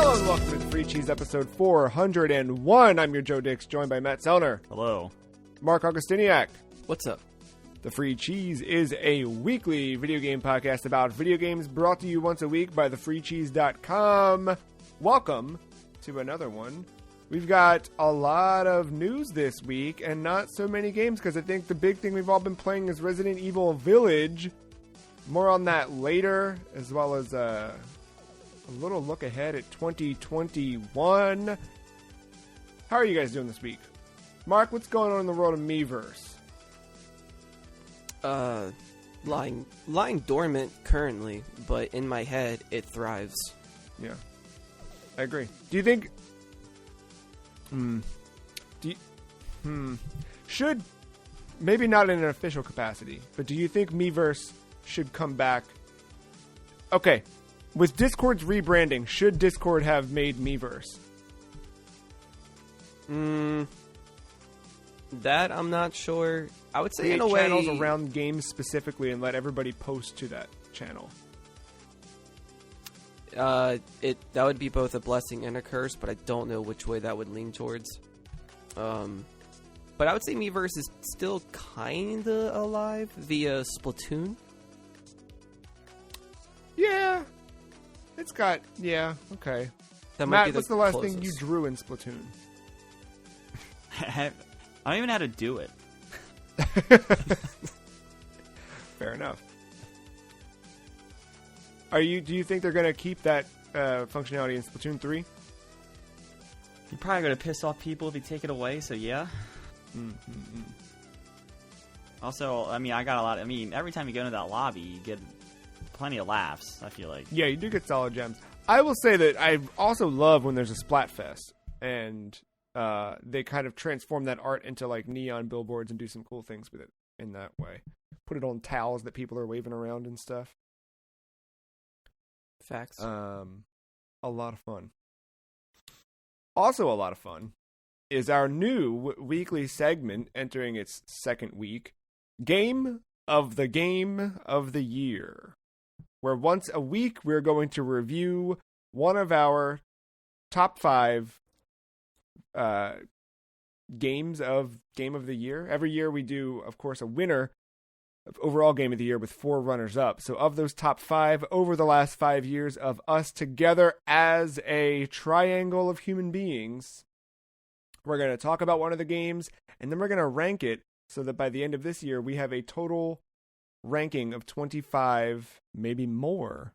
Welcome to Free Cheese episode 401. I'm your Joe Dix, joined by Matt Sellner. Hello. Mark Augustiniak. What's up? The Free Cheese is a weekly video game podcast about video games brought to you once a week by thefreecheese.com. Welcome to another one. We've got a lot of news this week and not so many games because I think the big thing we've all been playing is Resident Evil Village. More on that later, as well as a little look ahead at 2021. How are you guys doing this week? Mark, what's going on in the world of Miiverse? Lying dormant currently, but in my head, it thrives. Yeah, I agree. Do you think... Should... Maybe not in an official capacity, but do you think Miiverse should come back? Okay, with Discord's rebranding, should Discord have made Miiverse? That I'm not sure. I would say Create in a way channels around games specifically and let everybody post to that channel. that would be both a blessing and a curse, but I don't know which way that would lean towards. But I would say Miiverse is still kinda alive via Splatoon. Yeah. It's got... Yeah, okay. That might Matt, be the what's the last closest. thing you drew in Splatoon? I don't even know how to do it. Fair enough. Do you think they're going to keep that functionality in Splatoon 3? You're probably going to piss off people if you take it away, so yeah. Mm-hmm. Also, I mean, every time you go into that lobby, you get plenty of laughs, I feel like. Yeah, you do get solid gems. I will say that I also love when there's a Splatfest, and they kind of transform that art into like neon billboards and do some cool things with it in that way. Put it on towels that people are waving around and stuff. Facts. A lot of fun. Also a lot of fun is our new weekly segment entering its second week, Game of the Year, where once a week we're going to review one of our top 5 games of Game of the Year. Every year we do, of course, a winner of overall Game of the Year with 4 runners-up. So of those top 5 over the last 5 years of us together as a triangle of human beings, we're going to talk about one of the games, and then we're going to rank it so that by the end of this year, we have a total ranking of 25, maybe more,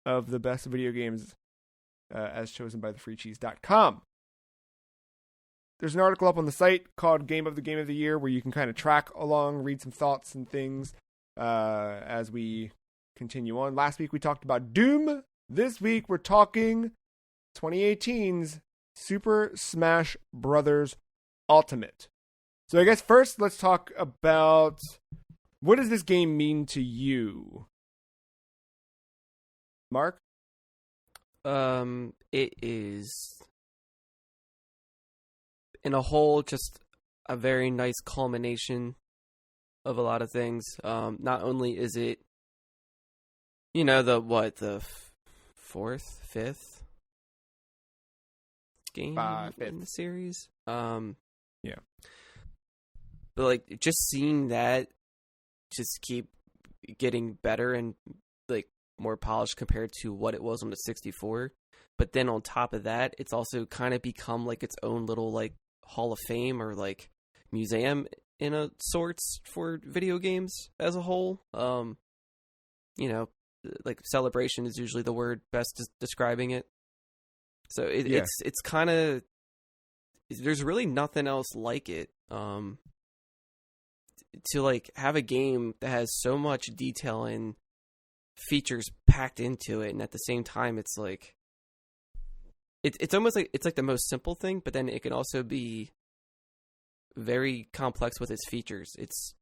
of the best video games as chosen by thefreecheese.com. There's an article up on the site called Game of the Year where you can kind of track along, read some thoughts and things as we continue on. Last week we talked about Doom. This week we're talking 2018's Super Smash Bros. Ultimate. So I guess first let's talk about what does this game mean to you? Mark? It is, in a whole, just a very nice culmination of a lot of things. Not only is it, the 4th, 5th game in the series. Yeah. But like just seeing that just keep getting better and like more polished compared to what it was on the 64. But then on top of that, it's also kind of become like its own little like Hall of Fame or like museum in a sorts for video games as a whole. Like celebration is usually the word best describing it. So it's kind of, there's really nothing else like it. To like have a game that has so much detail and features packed into it, and at the same time, it's like it's almost like it's like the most simple thing, but then it can also be very complex with its features. It's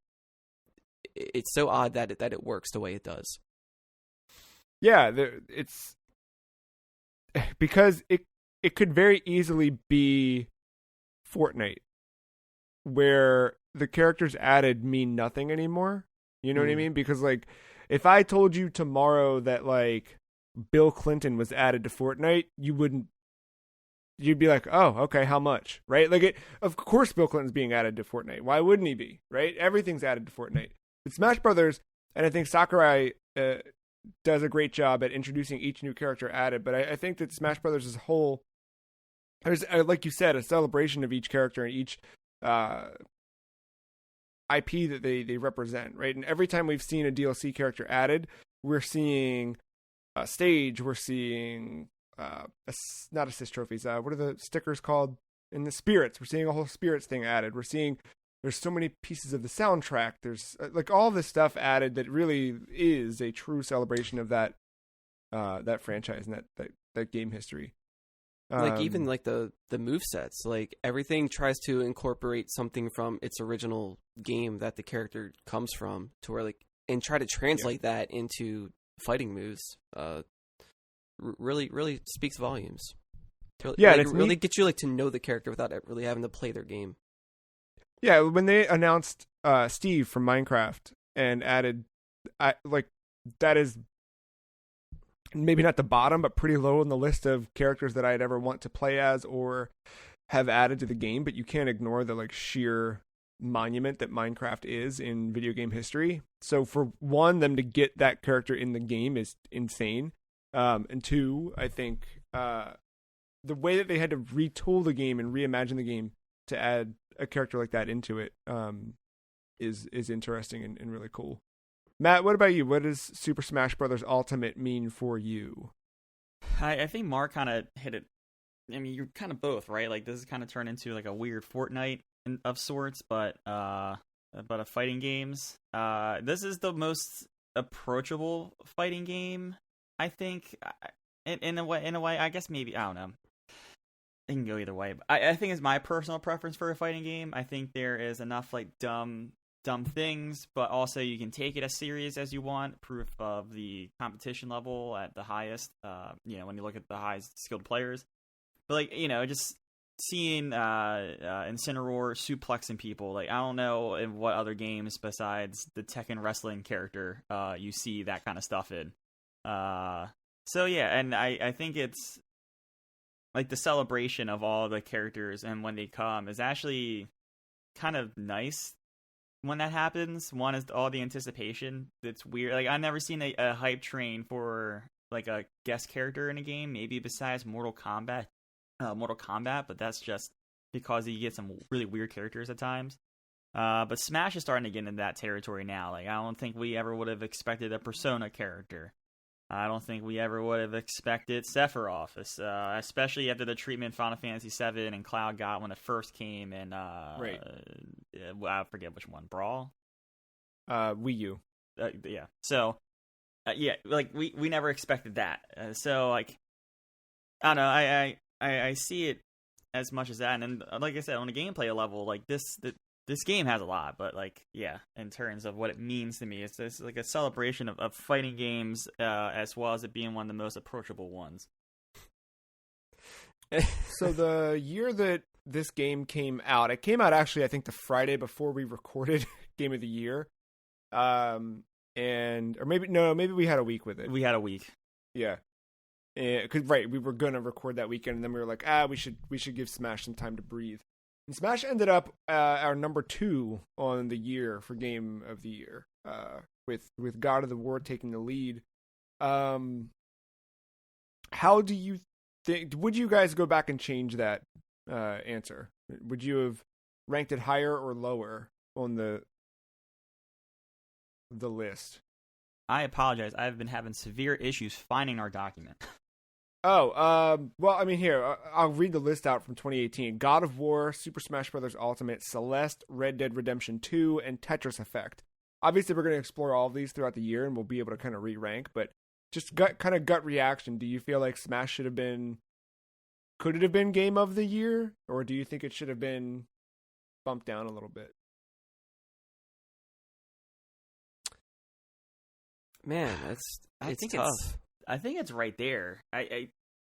so odd that it works the way it does. Yeah, it's because it could very easily be Fortnite, where the characters added mean nothing anymore. You know what I mean? Because like, if I told you tomorrow that like Bill Clinton was added to Fortnite, you'd be like, oh, okay, how much, right? Like, of course Bill Clinton's being added to Fortnite. Why wouldn't he be, right? Everything's added to Fortnite. But Smash Brothers, and I think Sakurai does a great job at introducing each new character added, but I think that Smash Brothers as a whole, there's, like you said, a celebration of each character and each IP that they represent, right? And every time we've seen a DLC character added, we're seeing a stage, we're seeing not assist trophies, what are the stickers called? In the spirits, we're seeing a whole spirits thing added. We're seeing there's so many pieces of the soundtrack. There's like all this stuff added that really is a true celebration of that franchise and that game history. Like even like the movesets, like everything tries to incorporate something from its original game that the character comes from, to where like, and try to translate that into fighting moves. Really speaks volumes. Yeah, like, and it's really neat. gets you like to know the character without really having to play their game. Yeah, when they announced Steve from Minecraft and added, that is maybe not the bottom, but pretty low on the list of characters that I'd ever want to play as or have added to the game. But you can't ignore the like sheer monument that Minecraft is in video game history. So for one, them to get that character in the game is insane. And two, I think the way that they had to retool the game and reimagine the game to add a character like that into it is interesting and really cool. Matt, what about you? What does Super Smash Bros. Ultimate mean for you? I think Mark kind of hit it. I mean, you're kind of both, right? Like, this has kind of turned into like a weird Fortnite of sorts, but a fighting games. This is the most approachable fighting game, I think. In a way, I guess maybe, I don't know. It can go either way. But I think it's my personal preference for a fighting game. I think there is enough like dumb things, but also you can take it as serious as you want. Proof of the competition level at the highest. When you look at the highest skilled players, but like just seeing Incineroar suplexing people. Like, I don't know in what other games besides the Tekken wrestling character you see that kind of stuff in. So yeah, and I think it's like the celebration of all the characters and when they come is actually kind of nice when that happens. One is all the anticipation. That's weird. Like, I've never seen a hype train for like a guest character in a game, maybe besides Mortal Kombat, but that's just because you get some really weird characters at times. But Smash is starting to get into that territory now. Like, I don't think we ever would have expected a Persona character. I don't think we ever would have expected Sephiroth, especially after the treatment Final Fantasy VII and Cloud got when it first came. And right. I forget which one, Brawl, Wii U. Yeah. So like we never expected that. So like, I don't know. I see it as much as that, and then, like I said, on a gameplay level, like this game has a lot, but like, yeah, in terms of what it means to me, it's like a celebration of fighting games, as well as it being one of the most approachable ones. So the year that this game came out, it came out actually, I think, the Friday before we recorded Game of the Year. Or maybe we had a week with it. We had a week. Yeah. Cause we were gonna record that weekend, and then we were like, we should give Smash some time to breathe. And Smash ended up our number 2 on the year for Game of the Year, with God of the War taking the lead. How do you think? Would you guys go back and change that answer? Would you have ranked it higher or lower on the list? I apologize. I've been having severe issues finding our document. Well, I mean, here, I'll read the list out from 2018. God of War, Super Smash Bros. Ultimate, Celeste, Red Dead Redemption 2, and Tetris Effect. Obviously, we're going to explore all of these throughout the year, and we'll be able to kind of re-rank, but just gut reaction. Do you feel like Smash could it have been Game of the Year, or do you think it should have been bumped down a little bit? Man, it's tough. I think it's right there.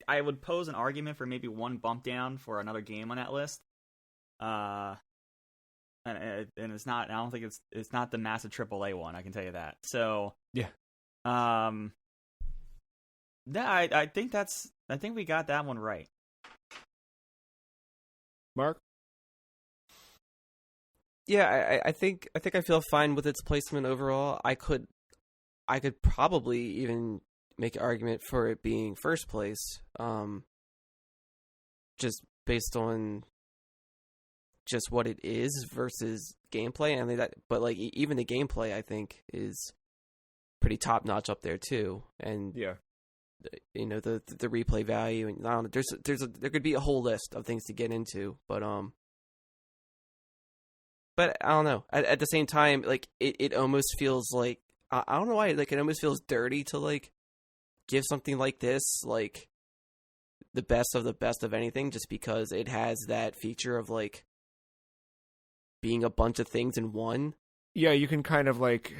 I would pose an argument for maybe one bump down for another game on that list. And it's not. I don't think it's not the massive AAA one. I can tell you that. So yeah. Yeah, I think we got that one right. Mark? Yeah, I think I feel fine with its placement overall. I could probably even make an argument for it being first place, just based on just what it is versus gameplay. I mean but like even the gameplay, I think, is pretty top notch up there too. And Yeah. you know, the replay value, and I don't know, there could be a whole list of things to get into, but I don't know. At the same time, like it almost feels like I don't know why, like it almost feels dirty to like give something like this like the best of anything, just because it has that feature of like being a bunch of things in one. Yeah, you can kind of like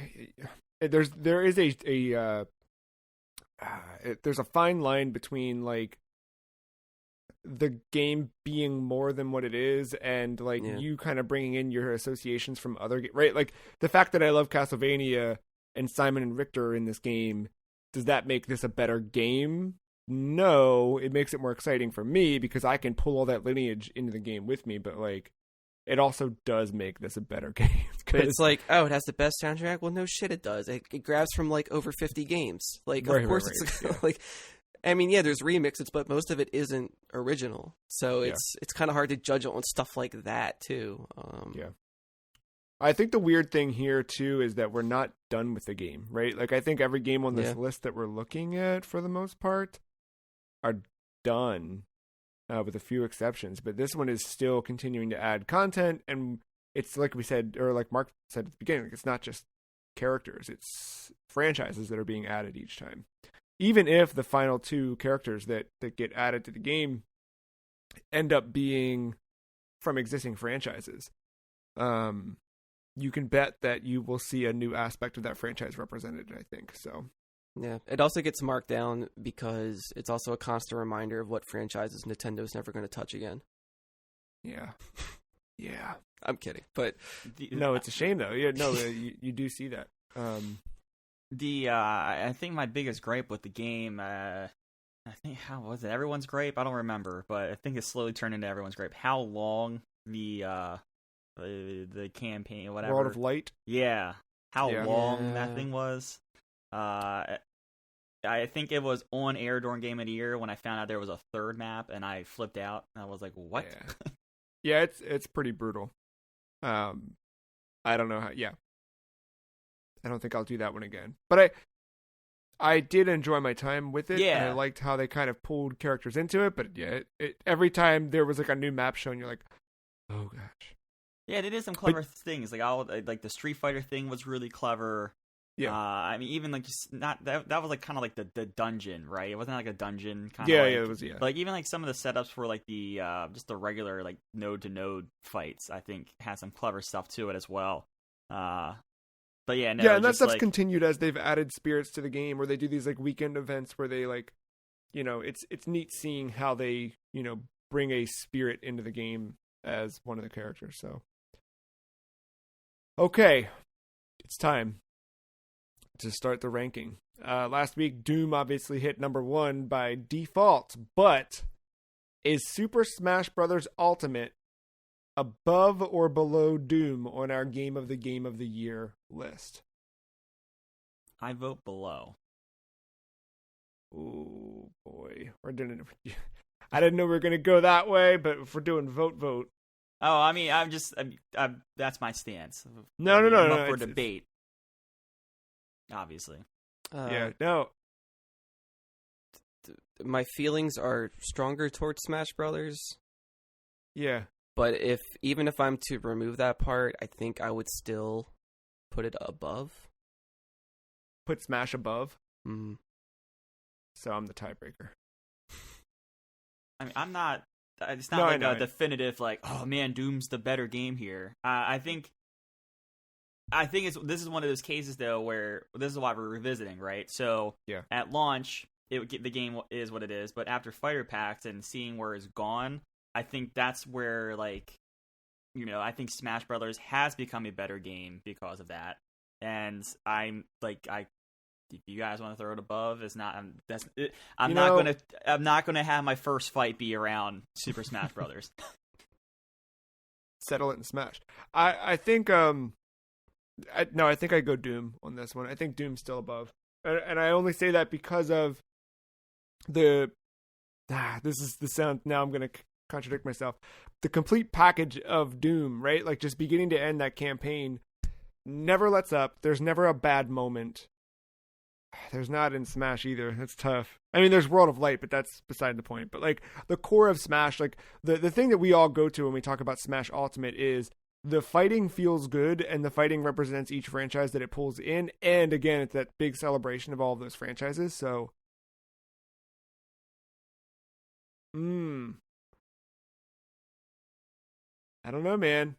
there is there's a fine line between like the game being more than what it is, and like you kind of bringing in your associations from other right? Like the fact that I love Castlevania and Simon and Richter in this game, does that make this a better game? No, it makes it more exciting for me because I can pull all that lineage into the game with me, but like it also does make this a better game. But it's like, oh, it has the best soundtrack? Well, no shit it does. It grabs from like over 50 games. Like, of course it's like, I mean, yeah, there's remixes, but most of it isn't original. So it's kind of hard to judge it on stuff like that too. Yeah. I think the weird thing here too is that we're not done with the game, right? Like I think every game on this list that we're looking at for the most part are done. With a few exceptions, but this one is still continuing to add content, and it's like we said, or like Mark said at the beginning, it's not just characters, it's franchises that are being added each time. Even if the final two characters that get added to the game end up being from existing franchises, you can bet that you will see a new aspect of that franchise represented, I think, so... Yeah, it also gets marked down because it's also a constant reminder of what franchises Nintendo's never going to touch again. Yeah. Yeah. I'm kidding, but... No, it's a shame, though. Yeah, no, you do see that. I think my biggest gripe with the game, I think, how was it? Everyone's gripe? I don't remember, but I think it's slowly turned into everyone's gripe. How long the campaign, whatever. World of Light? Yeah. How long that thing was. I think it was on air during Game of the Year when I found out there was a third map, and I flipped out. And I was like, "What?" Yeah, it's pretty brutal. I don't know how. Yeah, I don't think I'll do that one again. But I did enjoy my time with it. Yeah, and I liked how they kind of pulled characters into it. But yeah, every time there was like a new map shown, you're like, "Oh gosh." Yeah, they did some clever things. Like the Street Fighter thing was really clever. Yeah, I mean, even like just not that was like kind of like the dungeon, right? It wasn't like a dungeon kind of. Yeah, like, yeah, it was. Yeah, but like even like some of the setups for like the just the regular like node to node fights, I think had some clever stuff to it as well. But yeah, no, yeah, and that stuff's like... continued as they've added spirits to the game, where they do these like weekend events where they like, you know, it's neat seeing how they bring a spirit into the game as one of the characters. So, okay, it's time to start the ranking. Last week, Doom obviously hit number 1 by default, but is Super Smash Bros. Ultimate above or below Doom on our Game of the Year list? I vote below. Oh boy, I didn't know we were gonna go that way, but if we're doing vote. Oh, I mean, I'm that's my stance. No, I'm up for debate. Obviously. Yeah, no. My feelings are stronger towards Smash Brothers. Yeah. But even if I'm to remove that part, I think I would still put it above. Put Smash above? Mm-hmm. So I'm the tiebreaker. I mean, I'm not... It's not a definitive, like, oh man, Doom's the better game here. I think this is one of those cases though where this is why we're revisiting, right? So at launch, the game is what it is, but after fighter packs and seeing where it's gone, I think that's where like, I think Smash Brothers has become a better game because of that. And I'm like, if you guys want to throw it above, it's not. I'm not gonna have my first fight be around Super Smash Brothers. Settle it in Smash. I think I think I go Doom on this one. I think Doom's still above, and I only say that because of the this is the sound. Now I'm gonna contradict myself. The complete package of Doom, right? Like just beginning to end, that campaign never lets up. There's never a bad moment. There's not in Smash either. That's tough. I mean, there's World of Light, but that's beside the point. But like the core of Smash, like the thing that we all go to when we talk about Smash Ultimate is the fighting feels good, and the fighting represents each franchise that it pulls in. And again, it's that big celebration of all of those franchises. So, I don't know, man.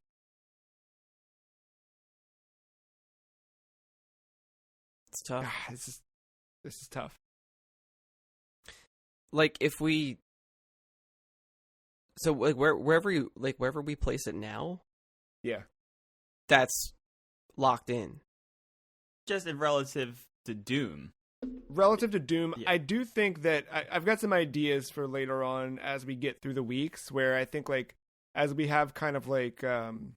It's tough. This is tough. Like if we, so like wherever we place it now, yeah, that's locked in. Just in relative to Doom. Relative to Doom, yeah. I do think that I've got some ideas for later on as we get through the weeks, where I think like as we have kind of like when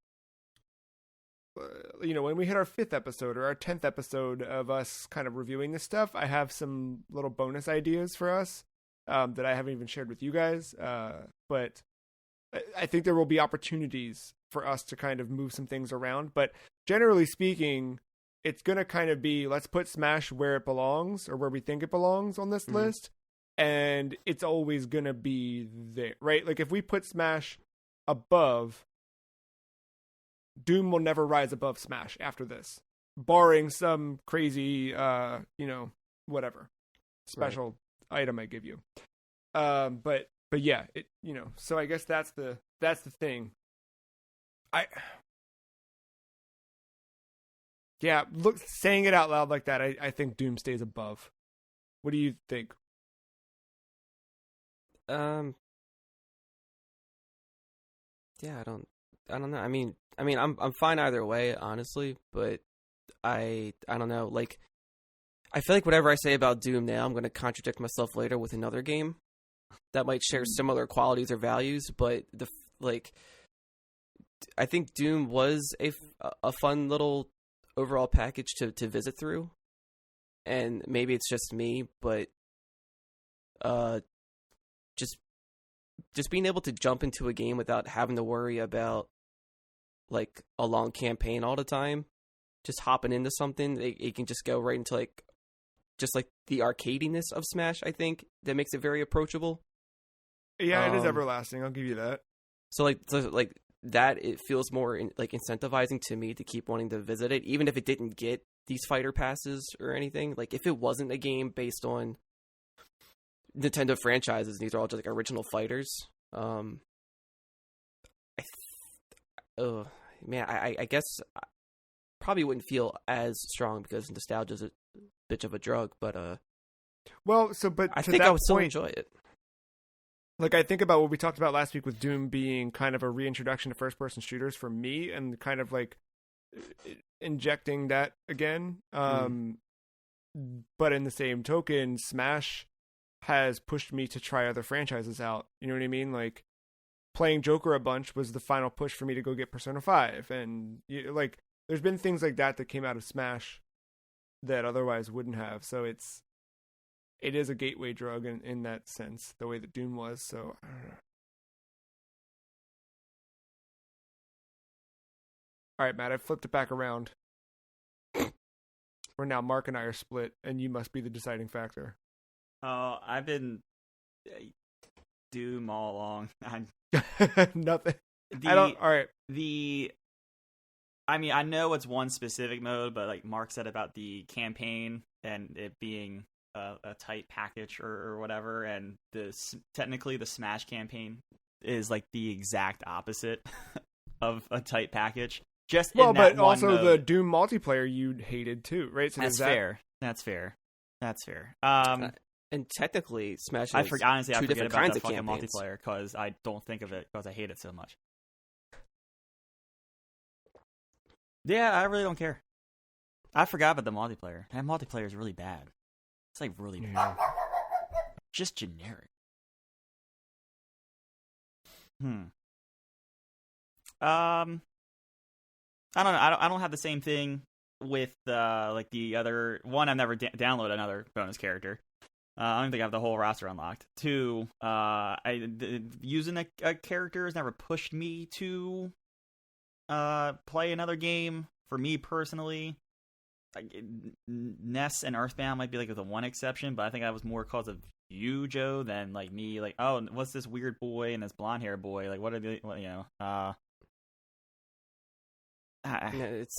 we hit our 5th episode or our 10th episode of us kind of reviewing this stuff, I have some little bonus ideas for us that I haven't even shared with you guys. But I think there will be opportunities for us to kind of move some things around. But generally speaking, it's going to kind of be, let's put Smash where it belongs or where we think it belongs on this list. And it's always going to be there, right? Like if we put Smash above, Doom will never rise above Smash after this, barring some crazy, whatever special item I give you. But yeah, so I guess that's the thing. Saying it out loud like that, I think Doom stays above. What do you think? Yeah, I don't know. I mean, I'm fine either way, honestly, but I don't know. Like, I feel like whatever I say about Doom now, I'm going to contradict myself later with another game that might share similar qualities or values. But I think Doom was a fun little overall package to visit through, and maybe it's just me, but just being able to jump into a game without having to worry about like a long campaign all the time, just hopping into something, it can just go right into like the arcadiness of Smash. I think that makes it very approachable. Yeah, it is everlasting. I'll give you that. So that, it feels more incentivizing to me to keep wanting to visit it, even if it didn't get these fighter passes or anything. Like if it wasn't a game based on Nintendo franchises, these are all just like original fighters. I guess I probably wouldn't feel as strong because nostalgia's a bitch of a drug, but I think I would still enjoy it. Like I think about what we talked about last week with Doom being kind of a reintroduction to first-person shooters for me, and kind of like injecting that again. But in the same token, Smash has pushed me to try other franchises out. You know what I mean? Like playing Joker a bunch was the final push for me to go get Persona 5, and there's been things like that came out of Smash that otherwise wouldn't have. So it is a gateway drug in that sense, the way that Doom was. So I don't know. All right, Matt, I've flipped it back around. Where now Mark and I are split, and you must be the deciding factor. Oh, I've been Doom all along. Nothing. All right. I mean, I know it's one specific mode, but like Mark said about the campaign and it being a tight package or whatever, and technically the Smash campaign is like the exact opposite of a tight package. But also mode. The Doom multiplayer you hated too, right? So That's fair. And technically, Smash. I forget about that fucking campaigns. Multiplayer because I don't think of it because I hate it so much. Yeah, I really don't care. I forgot about the multiplayer. That multiplayer is really bad. It's like really bad. Just generic. I don't know. I don't have the same thing with like the other one. I've never downloaded another bonus character. I don't think I have the whole roster unlocked. Two, using a character has never pushed me to play another game. For me personally, like, Ness and Earthbound might be like the one exception, but I think that was more because of you, Joe, than like me. Like, oh, what's this weird boy and this blonde hair boy? Like, what are they? What,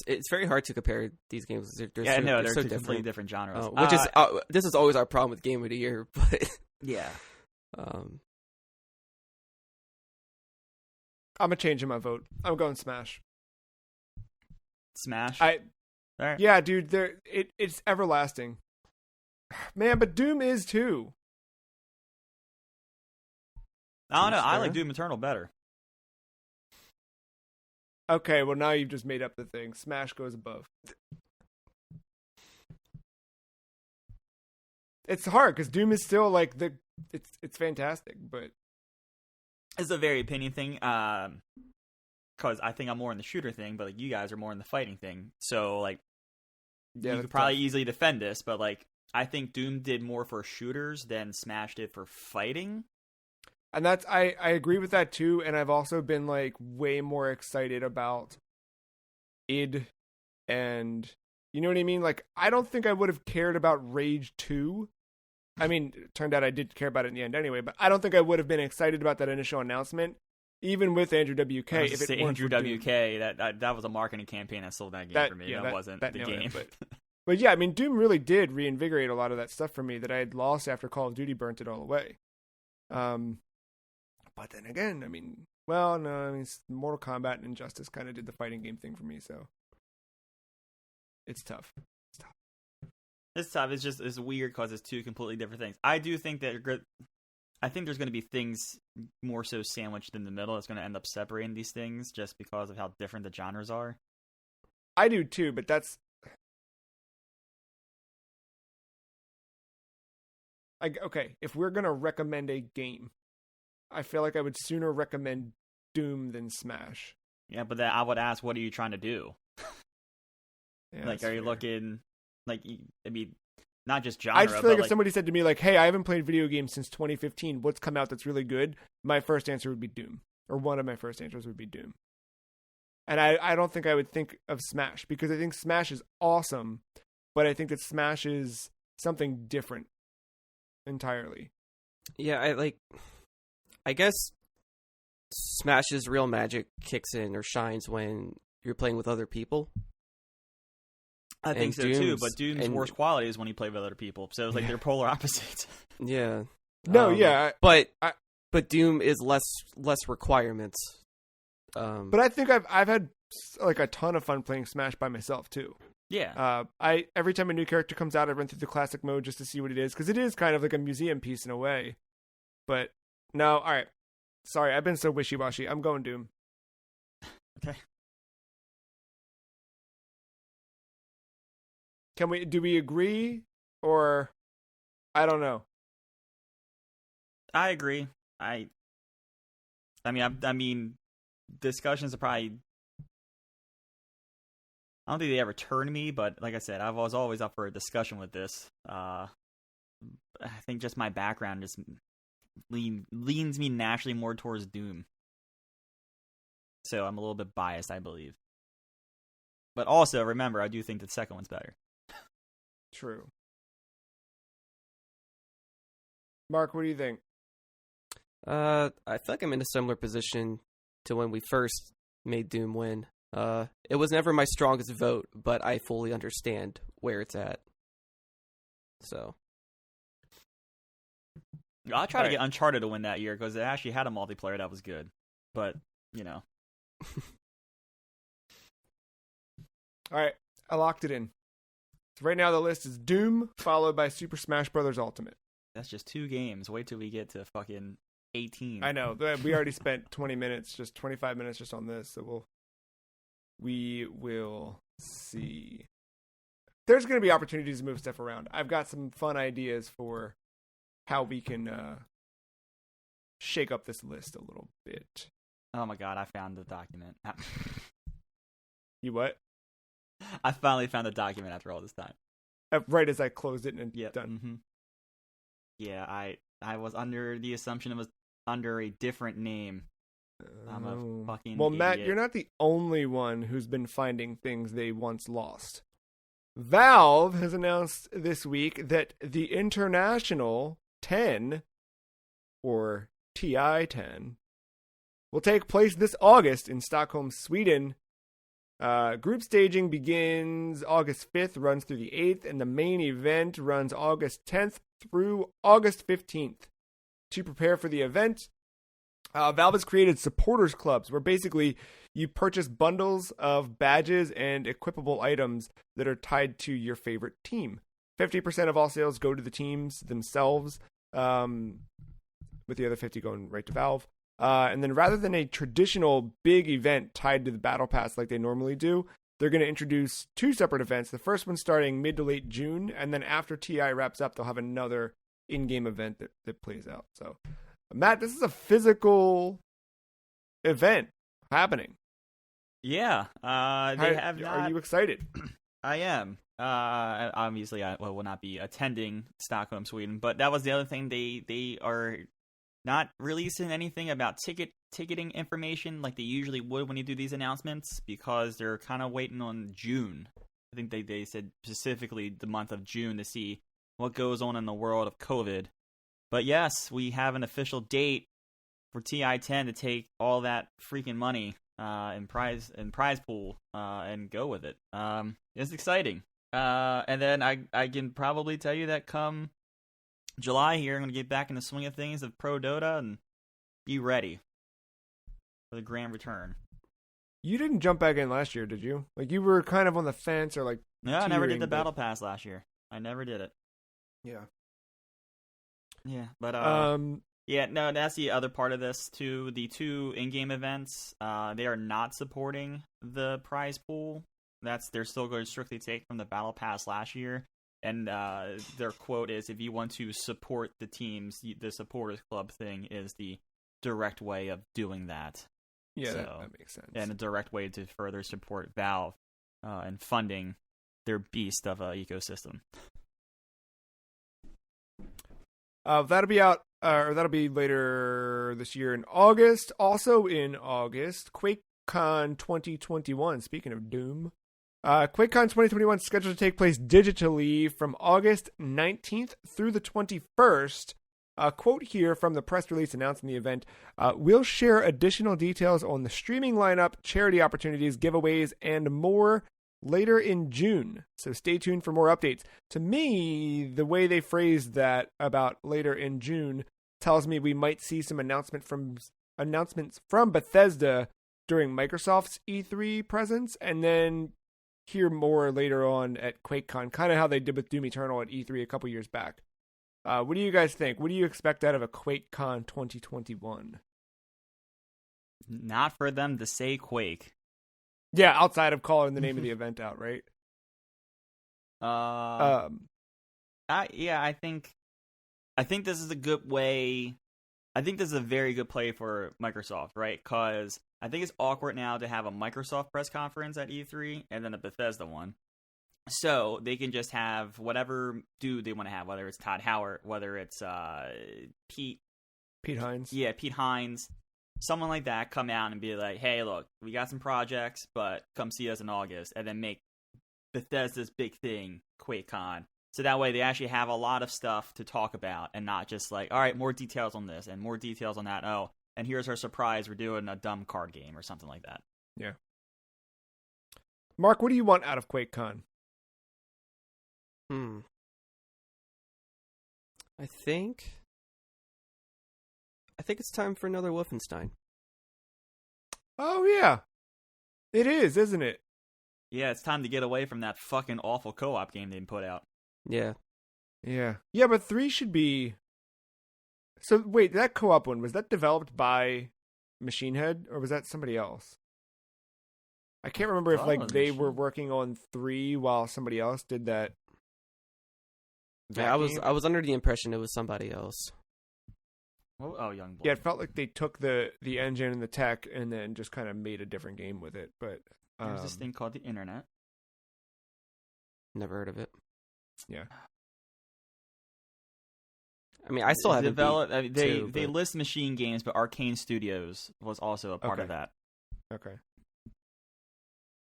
it's very hard to compare these games. They're they're so completely different genres. Which is this is always our problem with Game of the Year. But yeah, I'm gonna change my vote. I'm going Smash. Smash. All right. Yeah, dude. It's everlasting, man. But Doom is too. I don't know. I like Doom Eternal better. Okay, well now you've just made up the thing. Smash goes above. It's hard because Doom is still like it's fantastic, but it's a very opinion thing. Because I think I'm more in the shooter thing, but like you guys are more in the fighting thing. So like, you could probably easily defend this, but like I think Doom did more for shooters than Smash did for fighting. And that's I agree with that too, and I've also been like way more excited about id, and you know what I mean? Like I don't think I would have cared about Rage 2. I mean, it turned out I did care about it in the end anyway, but I don't think I would have been excited about that initial announcement, even with Andrew WK. If it Andrew WK, that was a marketing campaign that sold that game for me. Yeah, that wasn't the game. But yeah, I mean, Doom really did reinvigorate a lot of that stuff for me that I had lost after Call of Duty burnt it all away. But then again, I mean, well, no, I mean, Mortal Kombat and Injustice kind of did the fighting game thing for me, so it's tough. It's tough. It's weird because it's two completely different things. I do think that I think there's going to be things more so sandwiched in the middle that's going to end up separating these things just because of how different the genres are. I do too, but that's okay. If we're going to recommend a game, I feel like I would sooner recommend Doom than Smash. Yeah, but then I would ask, what are you trying to do? Yeah, like, are you looking, like, I mean, not just genre, I just feel like if somebody said to me, like, hey, I haven't played video games since 2015. What's come out that's really good? My first answer would be Doom. Or one of my first answers would be Doom. And I don't think I would think of Smash, because I think Smash is awesome, but I think that Smash is something different entirely. Yeah, I guess Smash's real magic kicks in or shines when you're playing with other people. I think so too, but Doom's worst quality is when you play with other people. So it's like they're polar opposites. Yeah. No, yeah. But Doom is less requirements. But I think I've had like a ton of fun playing Smash by myself too. Yeah. Every time a new character comes out, I run through the classic mode just to see what it is, because it is kind of like a museum piece in a way. But no, all right. Sorry, I've been so wishy-washy. I'm going Doom. Okay. Do we agree, or I don't know. I agree. I mean, discussions are probably. I don't think they ever turn me, but like I said, I was always up for a discussion with this. I think just my background just leans me naturally more towards Doom. So I'm a little bit biased, I believe. But also, remember, I do think the second one's better. True. Mark, what do you think? I feel like I'm in a similar position to when we first made Doom win. It was never my strongest vote, but I fully understand where it's at. So I'll try to get Uncharted to win that year, because it actually had a multiplayer that was good. But, you know. All right, I locked it in. So right now the list is Doom, followed by Super Smash Bros. Ultimate. That's just 2 games. Wait till we get to fucking 18. I know. We already spent 25 minutes just on this, so we will see. there's going to be opportunities to move stuff around. I've got some fun ideas for how we can shake up this list a little bit. Oh my god, I found the document. You what? I finally found the document after all this time. Right as I closed it and Yep. done. Mm-hmm. Yeah, I was under the assumption it was under a different name. I'm a fucking Well, Matt, idiot. you're not the only one who's been finding things they once lost. Valve has announced this week that the International 10, or TI-10, will take place this August in Stockholm, Sweden. Group staging begins August 5th, runs through the 8th, and the main event runs August 10th through August 15th. To prepare for the event, Valve has created supporters clubs where basically you purchase bundles of badges and equipable items that are tied to your favorite team. 50% of all sales go to the teams themselves, with the other 50 going right to Valve. And then rather than a traditional big event tied to the Battle Pass like they normally do, they're going to introduce two separate events. The first one starting mid to late June, and then after TI wraps up, they'll have another in-game event that plays out. So, Matt, this is a physical event happening. Yeah, they have not... Are you excited? I am. Obviously, I will not be attending Stockholm, Sweden, but that was the other thing. They are not releasing anything about ticketing information like they usually would when you do these announcements, because they're kind of waiting on June. I think they said specifically the month of June to see what goes on in the world of COVID. But yes, we have an official date for TI-10 to take all that freaking money in prize pool and go with it. It's exciting. And then I can probably tell you that come July here, I'm going to get back in the swing of things of Pro Dota and be ready for the grand return. You didn't jump back in last year, did you? Like, you were kind of on the fence or like... No, I never did the Battle Pass last year. I never did it. Yeah. Yeah, but yeah, no, that's the other part of this too. The two in-game events, they are not supporting the prize pool. They're still going to strictly take from the Battle Pass last year. And their quote is, if you want to support the teams, the supporters club thing is the direct way of doing that. Yeah, so, that makes sense. And a direct way to further support Valve and funding their beast of a ecosystem. That'll be out, or that'll be later this year in August. Also in August, QuakeCon 2021. Speaking of Doom. QuakeCon 2021 is scheduled to take place digitally from August 19th through the 21st. A quote here from the press release announcing the event. We'll share additional details on the streaming lineup, charity opportunities, giveaways, and more later in June. So stay tuned for more updates. To me, the way they phrased that about later in June tells me we might see some announcements from Bethesda during Microsoft's E3 presence, and then hear more later on at QuakeCon, kind of how they did with Doom Eternal at E3 a couple years back. What do you guys think? What do you expect out of a QuakeCon 2021? Not for them to say Quake. Yeah, outside of calling the name of the event out, right? I think this is a good way. I think this is a very good play for Microsoft, right? Because I think it's awkward now to have a Microsoft press conference at E3 and then a Bethesda one. So they can just have whatever dude they want to have, whether it's Todd Howard, whether it's Pete Hines. Yeah, Pete Hines. Someone like that come out and be like, hey, look, we got some projects, but come see us in August. And then make Bethesda's big thing, QuakeCon. So that way they actually have a lot of stuff to talk about and not just like, all right, more details on this and more details on that. Oh, and here's our surprise. We're doing a dumb card game or something like that. Yeah. Mark, what do you want out of QuakeCon? I think it's time for another Wolfenstein. Oh, yeah. It is, isn't it? Yeah, it's time to get away from that fucking awful co-op game they put out. Yeah. Yeah. Yeah, but 3 should be... So, wait, that co-op one, was that developed by Machine Head, or was that somebody else? I can't remember if Oh, like they shit. were working on 3 while somebody else did that. Yeah, game. I was under the impression it was somebody else. Oh, young blood. Yeah, it felt like they took the engine and the tech and then just kind of made a different game with it. But There's this thing called the internet. Never heard of it. Yeah. I mean, I still haven't developed. beat They list Machine Games, but Arcane Studios was also a part of that. Okay.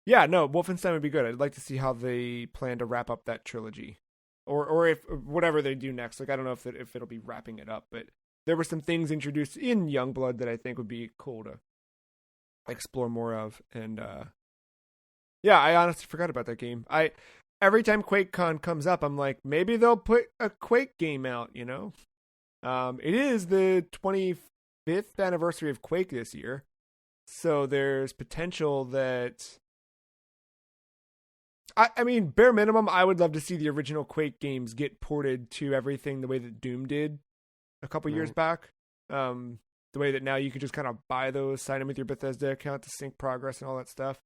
Yeah, no, Wolfenstein would be good. I'd like to see how they plan to wrap up that trilogy, or if whatever they do next. Like I don't know if it'll be wrapping it up, but there were some things introduced in Youngblood that I think would be cool to explore more of. And yeah, I honestly forgot about that game. Every time QuakeCon comes up, I'm like, maybe they'll put a Quake game out. You know, it is the 25th anniversary of Quake this year, so there's potential that. I mean, bare minimum, I would love to see the original Quake games get ported to everything the way that Doom did a couple years back. The way that now you can just kind of buy those, sign them with your Bethesda account to sync progress and all that stuff.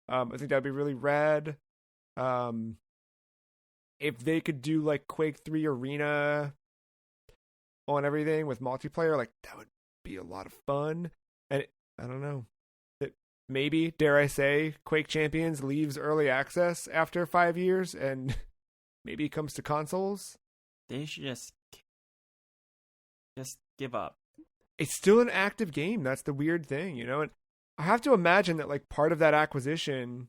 I think that'd be really rad. If they could do like Quake 3 Arena on everything with multiplayer, like that would be a lot of fun. And I don't know. Maybe, dare I say, Quake Champions leaves early access after 5 years and maybe comes to consoles. They should just give up. It's still an active game. That's the weird thing, you know? And I have to imagine that like part of that acquisition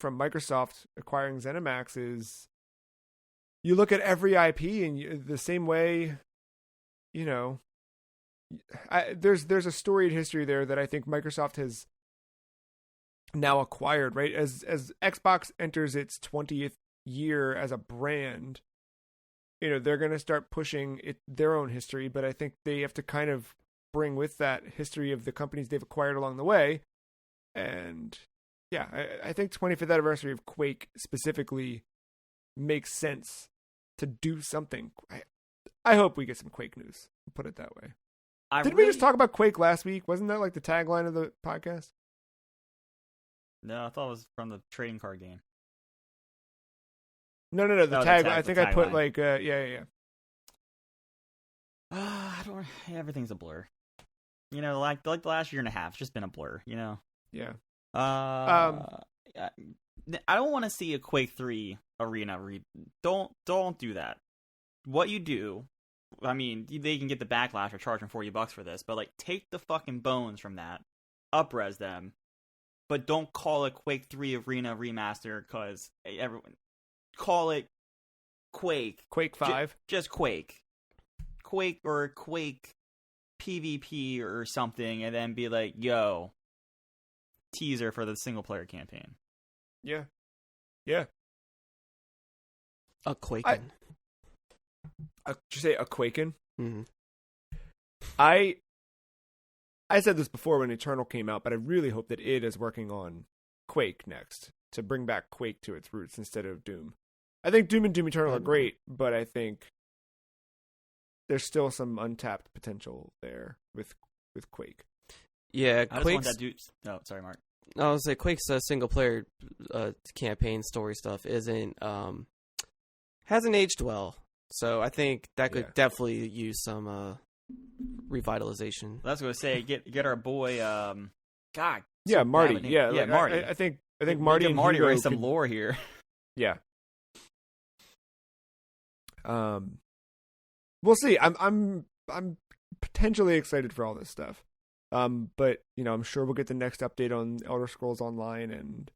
from Microsoft acquiring ZeniMax is you look at every IP and the same way, you know, there's a storied history there that I think Microsoft has now acquired, right? As Xbox enters its 20th year as a brand, you know, they're going to start pushing their own history, but I think they have to kind of bring with that history of the companies they've acquired along the way. And yeah, I think 25th anniversary of Quake specifically makes sense to do something. I hope we get some Quake news, put it that way. Didn't we just talk about Quake last week? Wasn't that like the tagline of the podcast? No, I thought it was from the trading card game. No. The tagline. I think I put like, yeah. I don't. Everything's a blur. You know, like the last year and a half, it's just been a blur. You know. Yeah. I don't want to see a Quake 3 Arena. Don't do that. What you do, I mean, they can get the backlash for charging $40 for this, but like, take the fucking bones from that, up-res them. But don't call it Quake 3 Arena Remaster, because everyone call it Quake. Quake 5. Just Quake. Quake or Quake PvP or something, and then be like, yo, teaser for the single player campaign. Yeah. A Quake. Did you say a Quaken? Mm-hmm. I said this before when Eternal came out, but I really hope that id is working on Quake next to bring back Quake to its roots instead of Doom. I think Doom and Doom Eternal are great, but I think there's still some untapped potential there with Quake. Yeah, I just want that dude. Oh, sorry, Mark. I was like, Quake's single player campaign story stuff hasn't aged well, so I think that could definitely use some revitalization. I was going to say, get our boy, God. Yeah, Marty. Yeah, like, Marty. I think Marty and Marty Hugo write some lore here. Yeah. We'll see. I'm potentially excited for all this stuff. But you know, I'm sure we'll get the next update on Elder Scrolls Online and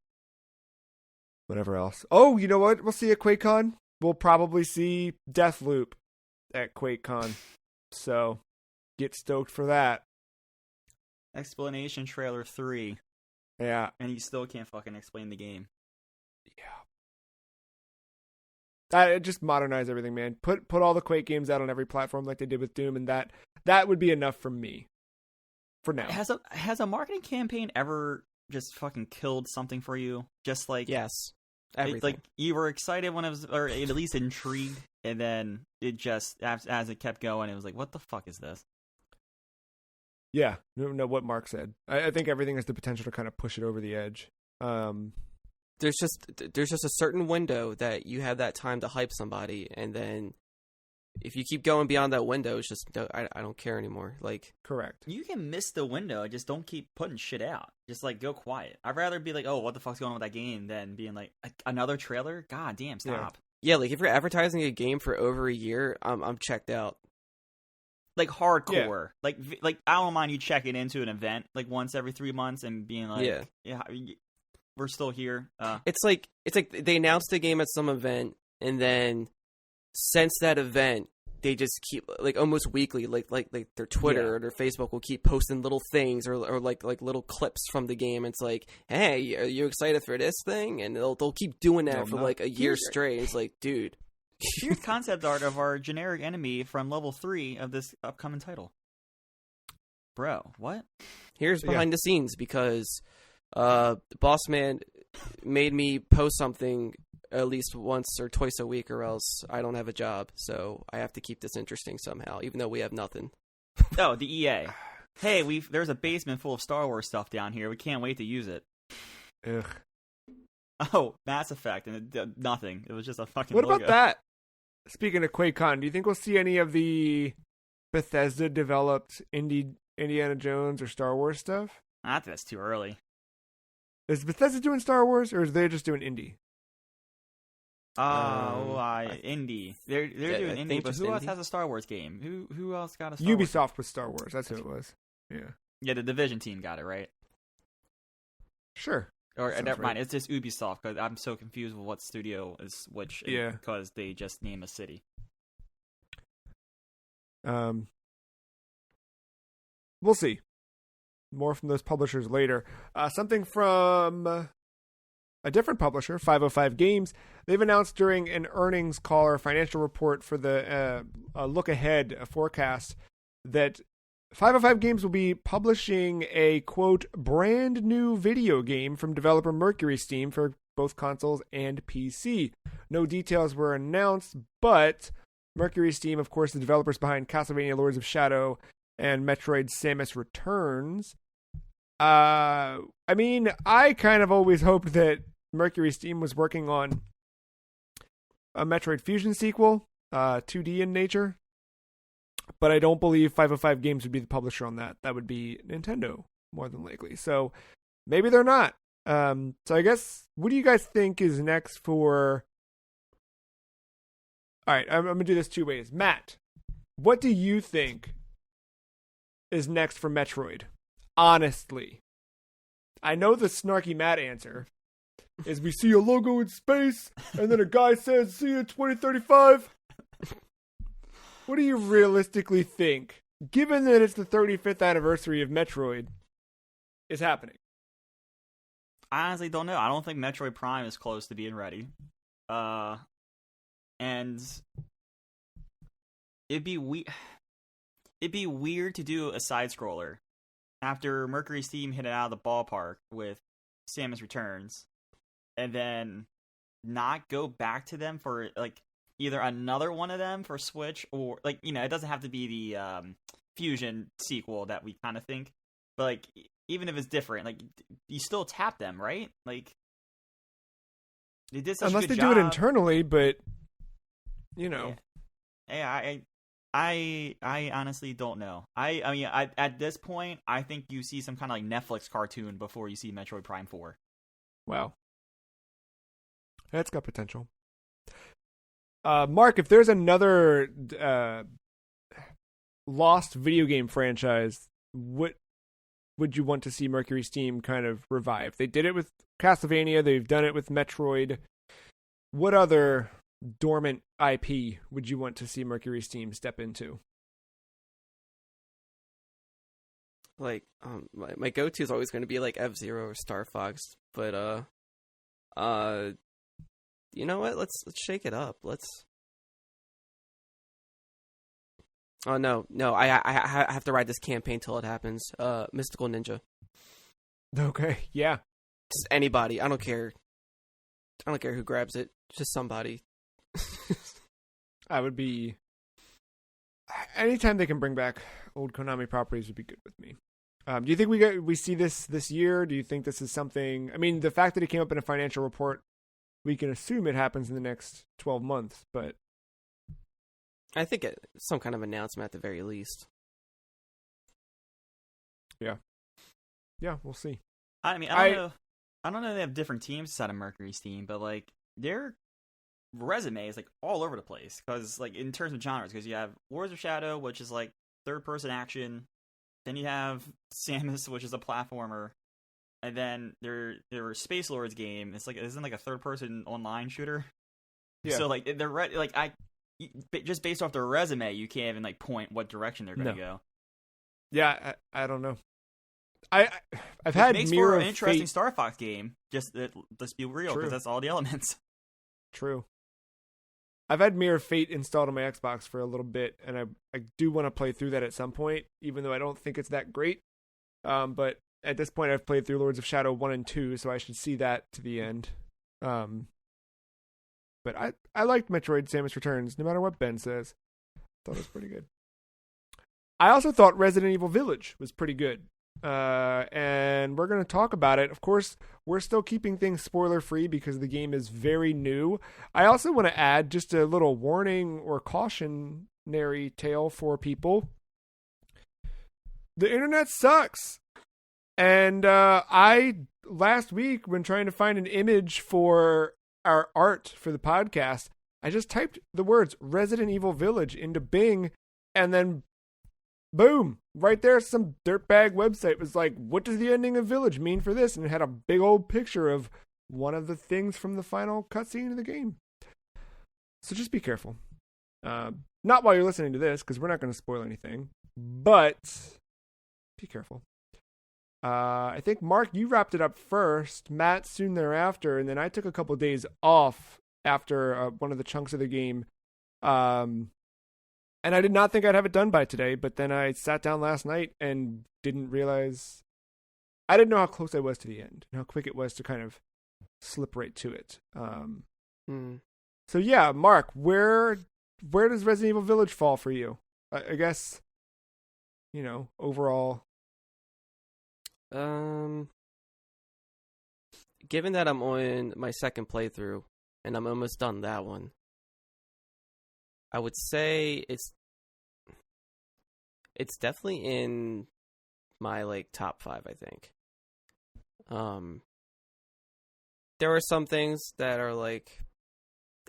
whatever else. Oh, you know what? We'll see at QuakeCon. We'll probably see Deathloop at QuakeCon. So get stoked for that. Explanation trailer 3. Yeah. And you still can't fucking explain the game. Yeah. Just modernize everything, man. Put all the Quake games out on every platform like they did with Doom, and that would be enough for me. For now. Has a marketing campaign ever just fucking killed something for you? Just like yes. Everything. Like you were excited when it was, or at least intrigued, and then it just as it kept going, it was like, what the fuck is this? Yeah, no, what Mark said. I think everything has the potential to kind of push it over the edge. There's just a certain window that you have that time to hype somebody, and then if you keep going beyond that window, it's just I don't care anymore. Like, correct. You can miss the window, just don't keep putting shit out. Just like go quiet. I'd rather be like, oh, what the fuck's going on with that game, than being like another trailer. God damn, stop. Yeah, like if you're advertising a game for over a year, I'm checked out. Like hardcore. Yeah. Like I don't mind you checking into an event like once every 3 months and being like, yeah, we're still here. It's like they announced a game at some event, and then since that event, they just keep like almost weekly, like their Twitter or their Facebook will keep posting little things or like little clips from the game. It's like, hey, are you excited for this thing? And they'll keep doing that for like a year straight. It's like, dude, here's concept art of our generic enemy from level 3 of this upcoming title. Bro, what? Here's behind the scenes, because Boss Man made me post something at least once or twice a week, or else I don't have a job. So I have to keep this interesting somehow, even though we have nothing. Oh, the EA. Hey, there's a basement full of Star Wars stuff down here. We can't wait to use it. Ugh. Oh, Mass Effect, and it did nothing. It was just a fucking What logo. about that? Speaking of QuakeCon, do you think we'll see any of the Bethesda-developed Indiana Jones or Star Wars stuff? I think that's too early. Is Bethesda doing Star Wars, or is they just doing indie? Indie. They're doing indie, but who else has a Star Wars game? Who else got a Star Wars? Ubisoft with Star Wars. That's who it was. Yeah. Yeah, the Division team got it, right? Sure. Or never mind, it's just Ubisoft, because I'm so confused with what studio is which. Yeah. Because they just name a city. We'll see. More from those publishers later. Something from a different publisher, 505 Games. They've announced during an earnings call or financial report for the look ahead forecast that 505 Games will be publishing a, quote, brand new video game from developer Mercury Steam for both consoles and PC. No details were announced, but Mercury Steam, of course, the developers behind Castlevania Lords of Shadow and Metroid Samus Returns. I mean, I kind of always hoped that Mercury Steam was working on a Metroid Fusion sequel, 2D in nature. But I don't believe 505 Games would be the publisher on that. That would be Nintendo, more than likely. So maybe they're not. So I guess, what do you guys think is next for... All right, I'm going to do this two ways. Matt, what do you think is next for Metroid? Honestly. I know the snarky Matt answer is we see a logo in space, and then a guy says, see you in 2035. What do you realistically think, given that it's the 35th anniversary of Metroid, is happening? I honestly don't know. I don't think Metroid Prime is close to being ready. And it'd be weird to do a side scroller after Mercury Steam hit it out of the ballpark with Samus Returns, and then not go back to them for like either another one of them for Switch, or like, you know, it doesn't have to be the Fusion sequel that we kind of think, but like even if it's different, like you still tap them, right? Like they did such unless a good they job. do it internally, but you know, I honestly don't know. I mean, at this point, I think you see some kind of like Netflix cartoon before you see Metroid Prime 4. Wow, that's got potential. Mark, if there's another lost video game franchise, what would you want to see Mercury Steam kind of revive? They did it with Castlevania. They've done it with Metroid. What other dormant IP would you want to see Mercury Steam step into? Like, my go-to is always going to be like F-Zero or Star Fox, but you know what? Let's shake it up. Oh no! I have to ride this campaign till it happens. Mystical Ninja. Okay, yeah. Just anybody. I don't care. I don't care who grabs it. Just somebody. I would be... Anytime they can bring back old Konami properties would be good with me. Do you think we see this year? Do you think this is something? I mean, the fact that it came up in a financial report, we can assume it happens in the next 12 months. But I think some kind of announcement at the very least. Yeah, we'll see. I mean, I don't know. They have different teams inside of Mercury's team, but like their resume is like all over the place. Because like in terms of genres, because you have Lords of Shadow, which is like third-person action. Then you have Samus, which is a platformer, and then their Space Lords game. It's like isn't like a third-person online shooter. Yeah. So like just based off their resume, you can't even like point what direction they're going to go. Yeah, I don't know. I've had makes Mirror for of an interesting Fate. Star Fox game. Let's be real, because that's all the elements. True. I've had Mirror of Fate installed on my Xbox for a little bit, and I do want to play through that at some point, even though I don't think it's that great. But at this point, I've played through Lords of Shadow 1 and 2, so I should see that to the end. But I liked Metroid Samus Returns, no matter what Ben says. Thought it was pretty good. I also thought Resident Evil Village was pretty good. And we're going to talk about it. Of course, we're still keeping things spoiler free because the game is very new. I also want to add just a little warning or cautionary tale for people. The internet sucks. And I last week, when trying to find an image for our art for the podcast, I just typed the words Resident Evil Village into Bing, and then boom, right there, some dirtbag website was like, what does the ending of Village mean for this? And it had a big old picture of one of the things from the final cutscene of the game. So just be careful. Not while you're listening to this, because we're not going to spoil anything, but be careful. I think, Mark, you wrapped it up first, Matt soon thereafter, and then I took a couple days off after one of the chunks of the game. And I did not think I'd have it done by today, but then I sat down last night and didn't realize... I didn't know how close I was to the end, and how quick it was to kind of slip right to it. So yeah, Mark, where does Resident Evil Village fall for you? I guess, overall... Given that I'm on my second playthrough, and I'm almost done that one, I would say it's definitely in my like top 5, I think. There are some things that are like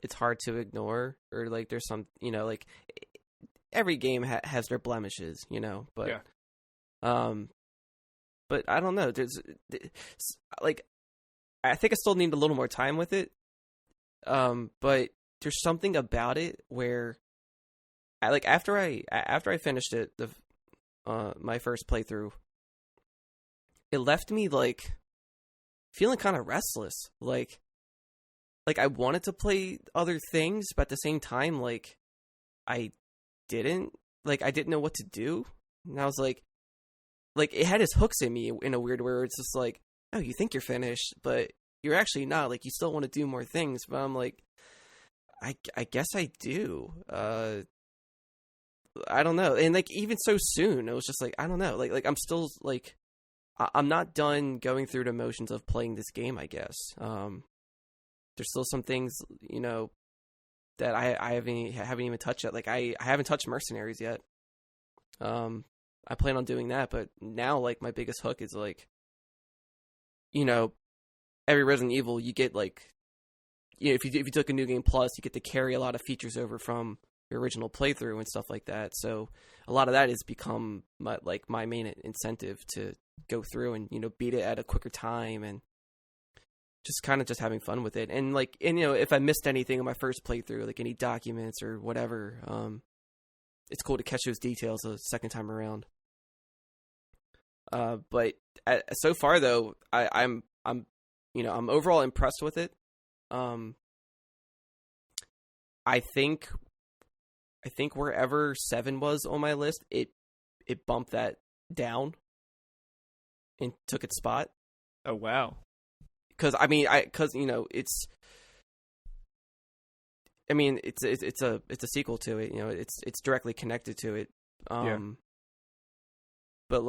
it's hard to ignore, or like there's some, like every game has their blemishes, but yeah. But I don't know, there's like I think I still need a little more time with it. But there's something about it where, after I finished it, my first playthrough, it left me like feeling kind of restless. Like I wanted to play other things, but at the same time, I didn't know what to do, and I was like it had its hooks in me in a weird way where it's just like, oh, you think you're finished, but you're actually not. Like, you still want to do more things, but I'm like, I guess I do. I don't know. And even so soon, it was just like, I don't know. Like I'm still I'm not done going through the motions of playing this game, I guess. There's still some things, that I haven't even touched yet. Like I haven't touched Mercenaries yet. I plan on doing that, but now my biggest hook is every Resident Evil you get if you took a New Game Plus, you get to carry a lot of features over from your original playthrough and stuff like that. So a lot of that has become my main incentive to go through and beat it at a quicker time, and just kind of just having fun with it. And if I missed anything in my first playthrough, like any documents or whatever, it's cool to catch those details the second time around. But so far though, I'm overall impressed with it. I think wherever 7 was on my list, it bumped that down and took its spot. Oh wow! Because it's a sequel to it. It's directly connected to it. Yeah. But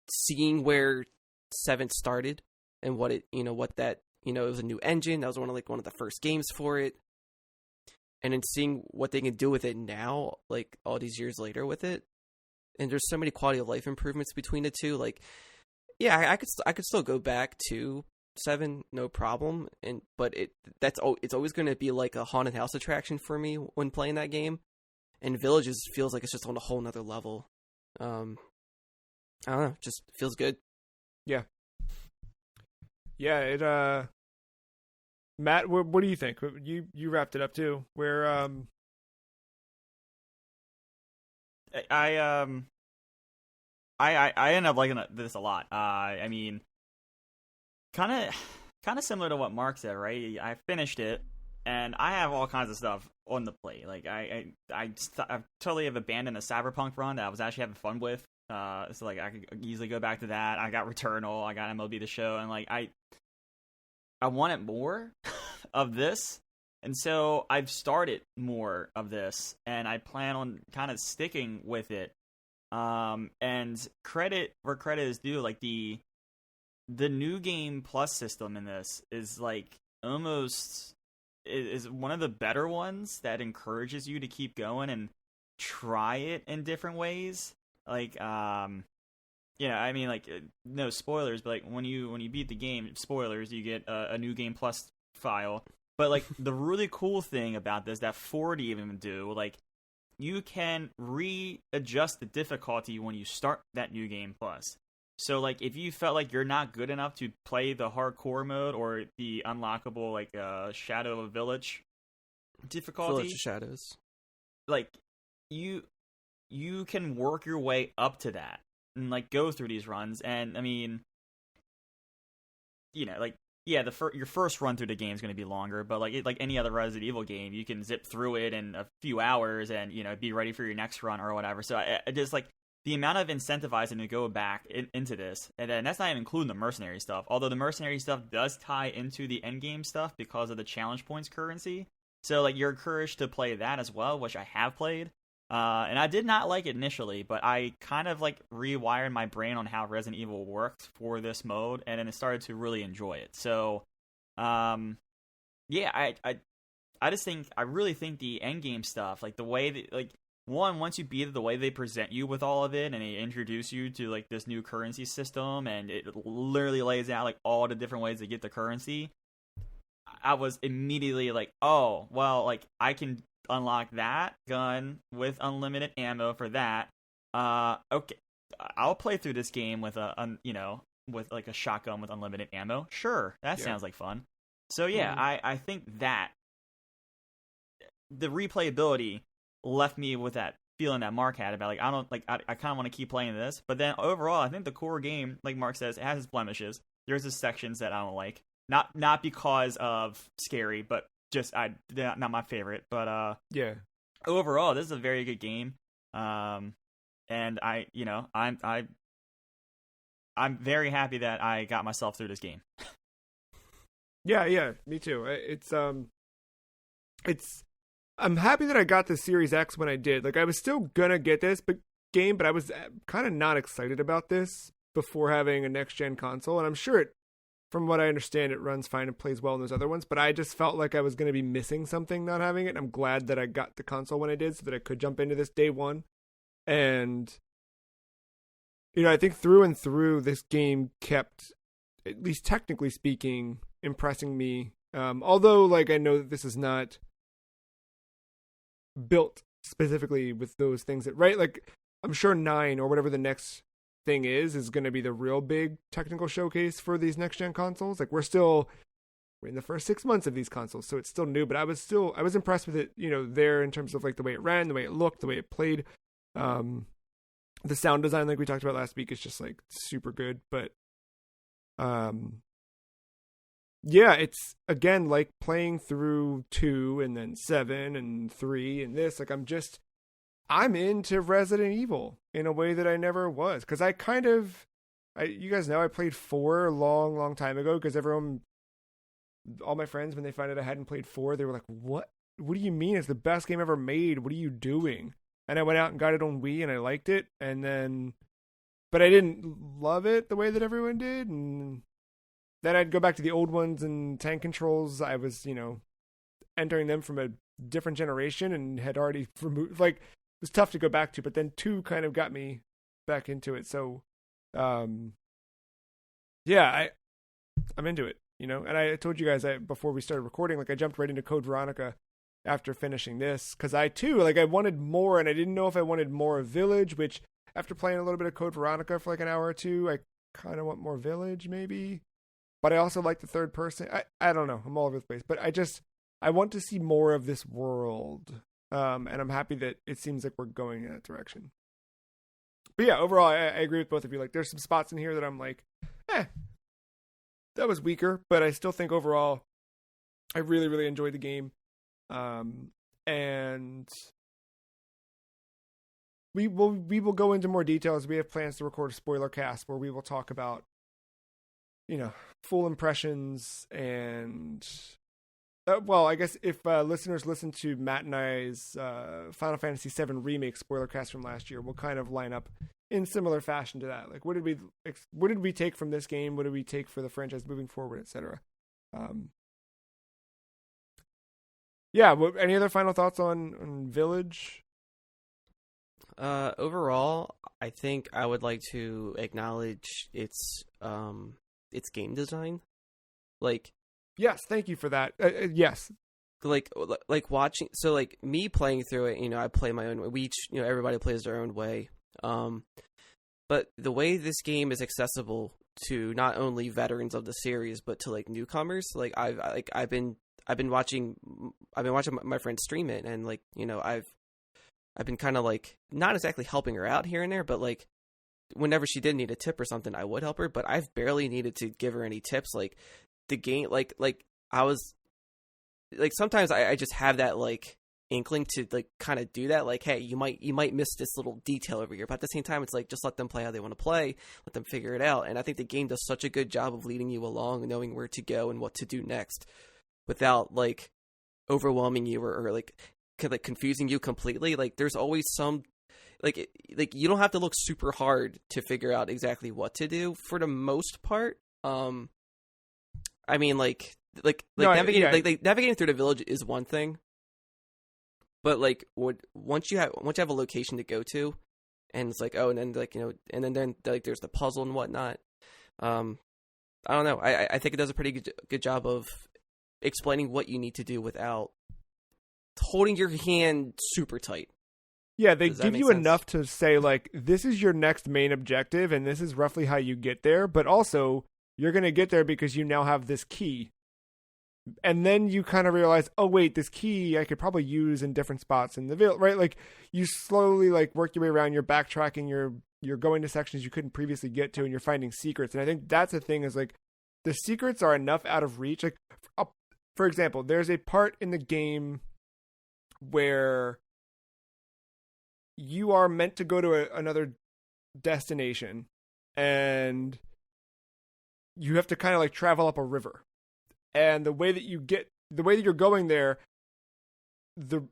seeing where 7 started and what it, it was a new engine. That was one of the first games for it. And then seeing what they can do with it now, like all these years later with it. And there's so many quality of life improvements between the two. Like, yeah, I could still go back to 7, no problem. But it's always going to be like a haunted house attraction for me when playing that game. And Villages feels like it's just on a whole nother level. I don't know, just feels good. Yeah. Yeah, it Matt, what do you think? You wrapped it up too. Where I end up liking this a lot. I mean, kind of similar to what Mark said, right? I finished it, and I have all kinds of stuff on the plate. Like I totally have abandoned a Cyberpunk run that I was actually having fun with. So like I could easily go back to that. I got Returnal, I got MLB The Show, and like I wanted more of this. And so I've started more of this, and I plan on kind of sticking with it. And credit where credit is due, like the new game plus system in this is like almost is one of the better ones that encourages you to keep going and try it in different ways. Like, I mean, like, no spoilers, but like when you beat the game, spoilers, you get a new game plus file. But like the really cool thing about this that 40 even do, like you can readjust the difficulty when you start that new game plus. So like if you felt like you're not good enough to play the hardcore mode or the unlockable like Shadow of Village difficulty, Village of Shadows, like you can work your way up to that and like go through these runs. And I mean, like, yeah, your first run through the game is going to be longer, but like any other Resident Evil game, you can zip through it in a few hours and be ready for your next run or whatever. So I just like the amount of incentivizing to go back into this, and then that's not even including the mercenary stuff. Although the mercenary stuff does tie into the end game stuff because of the challenge points currency. So like you're encouraged to play that as well, which I have played. And I did not like it initially, but I kind of like rewired my brain on how Resident Evil worked for this mode, and then it started to really enjoy it. So, yeah, I just think I really think the end game stuff, like the way that like once you beat it, the way they present you with all of it, and they introduce you to like this new currency system, and it literally lays out like all the different ways to get the currency. I was immediately like, oh, well, like I can unlock that gun with unlimited ammo for that. Okay, I'll play through this game with with like a shotgun with unlimited ammo. Sure, that sounds like fun. So yeah, I think that the replayability left me with that feeling that Mark had about like I kind of want to keep playing this. But then overall, I think the core game, like Mark says, it has its blemishes. There's the sections that I don't like, not because of scary, but just not my favorite. But yeah, overall, this is a very good game. And I'm very happy that I got myself through this game. Yeah, me too. I'm happy that I got the Series X when I did. Like, I was still gonna get this game, but I was kind of not excited about this before having a next-gen console. And I'm sure from what I understand, it runs fine and plays well in those other ones. But I just felt like I was going to be missing something not having it. And I'm glad that I got the console when I did so that I could jump into this day one. And, I think through and through, this game kept, at least technically speaking, impressing me. Although, like, I know that this is not built specifically with those things right? Like, I'm sure 9 or whatever the next thing is going to be the real big technical showcase for these next-gen consoles. Like, we're in the first 6 months of these consoles, so it's still new, but I was impressed with it, there in terms of, like, the way it ran, the way it looked, the way it played. The sound design, like we talked about last week, is just, like, super good, but yeah, it's, again, like playing through 2 and then 7 and 3 and this, like, I'm into Resident Evil in a way that I never was. Because you guys know I played 4 a long, long time ago, because all my friends, when they found out I hadn't played 4, they were like, what do you mean? It's the best game ever made. What are you doing? And I went out and got it on Wii, and I liked it. And then but I didn't love it the way that everyone did. And then I'd go back to the old ones, and tank controls, I was, entering them from a different generation and had already removed, like, it was tough to go back to, but then 2 kind of got me back into it. So, yeah, I'm into it, and I told you guys before we started recording, like, I jumped right into Code Veronica after finishing this, because I too, like, I wanted more, and I didn't know if I wanted more of Village, which after playing a little bit of Code Veronica for like an hour or 2, I kind of want more Village maybe, but I also like the third person. I don't know, I'm all over the place, but I want to see more of this world, and I'm happy that it seems like we're going in that direction. But yeah, overall, I agree with both of you. Like, there's some spots in here that I'm like, that was weaker, but I still think overall, I really, really enjoyed the game. And we will go into more details. We have plans to record a spoiler cast where we will talk about, full impressions and, well, I guess if listeners listen to Matt and I's Final Fantasy VII Remake spoiler cast from last year, we'll kind of line up in similar fashion to that. Like, what did we take from this game? What did we take for the franchise moving forward, etc. Yeah. Any other final thoughts on Village? Overall, I think I would like to acknowledge its game design. Like, yes, thank you for that. Yes. Like watching, so like me playing through it, I play my own way. We each, everybody plays their own way. But the way this game is accessible to not only veterans of the series, but to like newcomers, like I've been watching my friend stream it, and like, I've been kind of like not exactly helping her out here and there, but like whenever she did need a tip or something, I would help her, but I've barely needed to give her any tips. Like the game, like I was like, sometimes I just have that like inkling to like kind of do that. Like, hey, you might miss this little detail over here, but at the same time, it's like, just let them play how they want to play, let them figure it out. And I think the game does such a good job of leading you along, knowing where to go and what to do next, without like overwhelming you or like confusing you completely. Like, there's always some like you don't have to look super hard to figure out exactly what to do for the most part. I mean, navigating through the village is one thing, but like once you have a location to go to, and it's like, oh, and then like, and then like there's the puzzle and whatnot. I don't know. I think it does a pretty good job of explaining what you need to do without holding your hand super tight. Yeah, they give you enough to say, like, this is your next main objective, and this is roughly how you get there, but also, you're going to get there because you now have this key. And then you kind of realize, oh, wait, this key I could probably use in different spots in the village, right? Like, you slowly, like, work your way around, you're backtracking, you're going to sections you couldn't previously get to, and you're finding secrets. And I think that's the thing, is, like, the secrets are enough out of reach. Like, for example, there's a part in the game where you are meant to go to another destination, and you have to kind of like travel up a river. And the way that you're going there,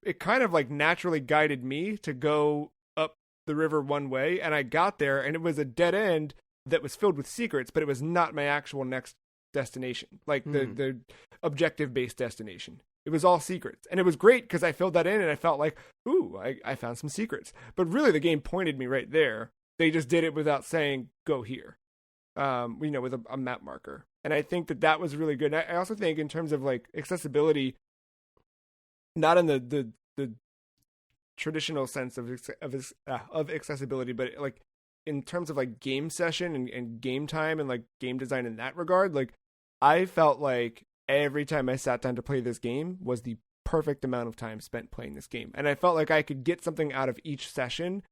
it kind of like naturally guided me to go up the river one way. And I got there, and it was a dead end that was filled with secrets, but it was not my actual next destination, like the objective-based destination. It was all secrets. And it was great because I filled that in and I felt like, ooh, I found some secrets. But really the game pointed me right there. They just did it without saying, go here, with a map marker. And I think that was really good. And I also think in terms of like accessibility, not in the traditional sense of accessibility, but like in terms of like game session and game time and like game design in that regard, like I felt like every time I sat down to play this game was the perfect amount of time spent playing this game. And I felt like I could get something out of each session.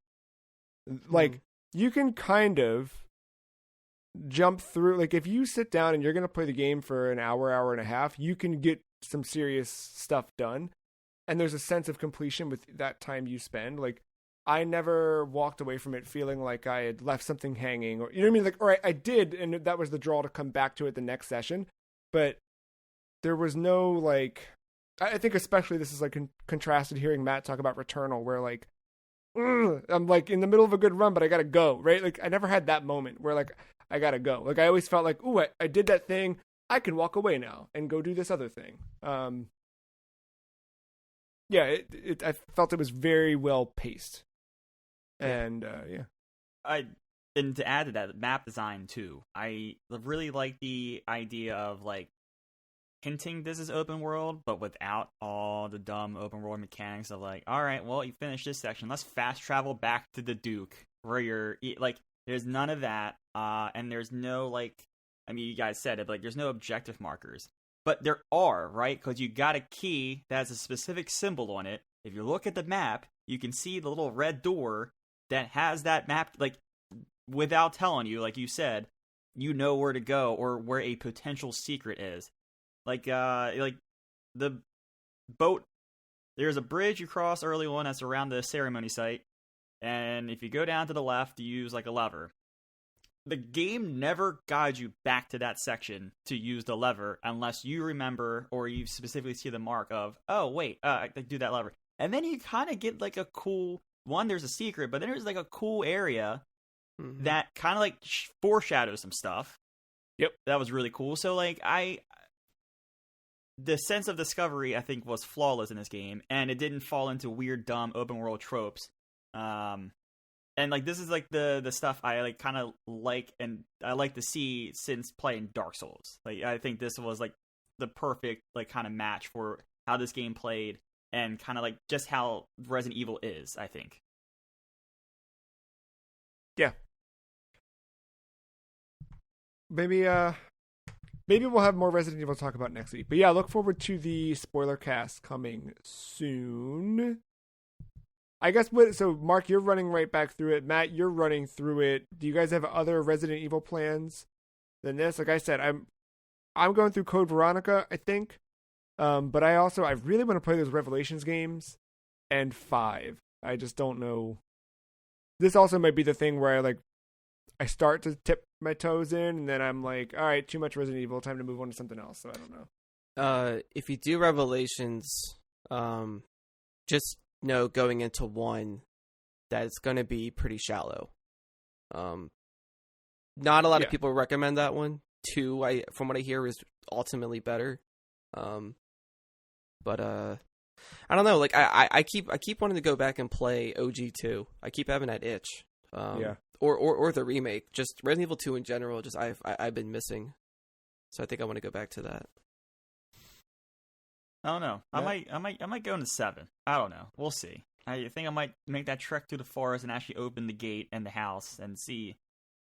Like, you can kind of jump through, like, if you sit down and you're going to play the game for an hour and a half, you can get some serious stuff done. And there's a sense of completion with that time you spend. Like, I never walked away from it feeling like I had left something hanging, or, you know what I mean? Like, or I did, and that was the draw to come back to it the next session. But there was no, like, I think especially this is like contrasted hearing Matt talk about Returnal, where like ugh, I'm like in the middle of a good run, but I gotta go, right? Like I never had that moment where like I gotta go. Like I always felt like, ooh, I did that thing. I can walk away now and go do this other thing. Yeah, I felt it was very well paced, and yeah. And to add to that, map design too. I really like the idea of like hinting this is open world, but without all the dumb open world mechanics of like, all right, well, you finished this section, let's fast travel back to the Duke where you're like, there's none of that, and there's no like, I mean, you guys said it, but like, there's no objective markers, but there are, right? Because you got a key that has a specific symbol on it. If you look at the map, you can see the little red door that has that map, like. Without telling you, like you said, you know where to go or where a potential secret is. Like the boat, there's a bridge you cross early on that's around the ceremony site, and if you go down to the left, you use like a lever. The game never guides you back to that section to use the lever unless you remember or you specifically see the mark of, oh wait, I do that lever, and then you kind of get like a cool one. There's a secret, but then there's like a cool area. Mm-hmm. That kind of like foreshadows some stuff. Yep, that was really cool. So like the sense of discovery I think was flawless in this game, and it didn't fall into weird, dumb open world tropes. And like this is like the stuff I like kind of like, and I like to see since playing Dark Souls. Like I think this was like the perfect like kind of match for how this game played, and kind of like just how Resident Evil is, I think. Yeah. Maybe we'll have more Resident Evil to talk about next week. But yeah, look forward to the spoiler cast coming soon. I guess so Mark, you're running right back through it. Matt, you're running through it. Do you guys have other Resident Evil plans than this? Like I said, I'm going through Code Veronica, I think. But I really want to play those Revelations games and 5. I just don't know. This also might be the thing where I start to tip my toes in, and then I'm like, all right, too much Resident Evil, time to move on to something else. So I don't know. If you do Revelations, just know going into 1 that it's going to be pretty shallow. Not a lot of people recommend that one. 2, from what I hear, is ultimately better. But I don't know. Like I keep wanting to go back and play OG2. I keep having that itch. Or the remake. Just Resident Evil 2 in general. Just I've been missing. So I think I want to go back to that. I don't know. Yeah. I might go into 7. I don't know. We'll see. I think I might make that trek through the forest and actually open the gate and the house and see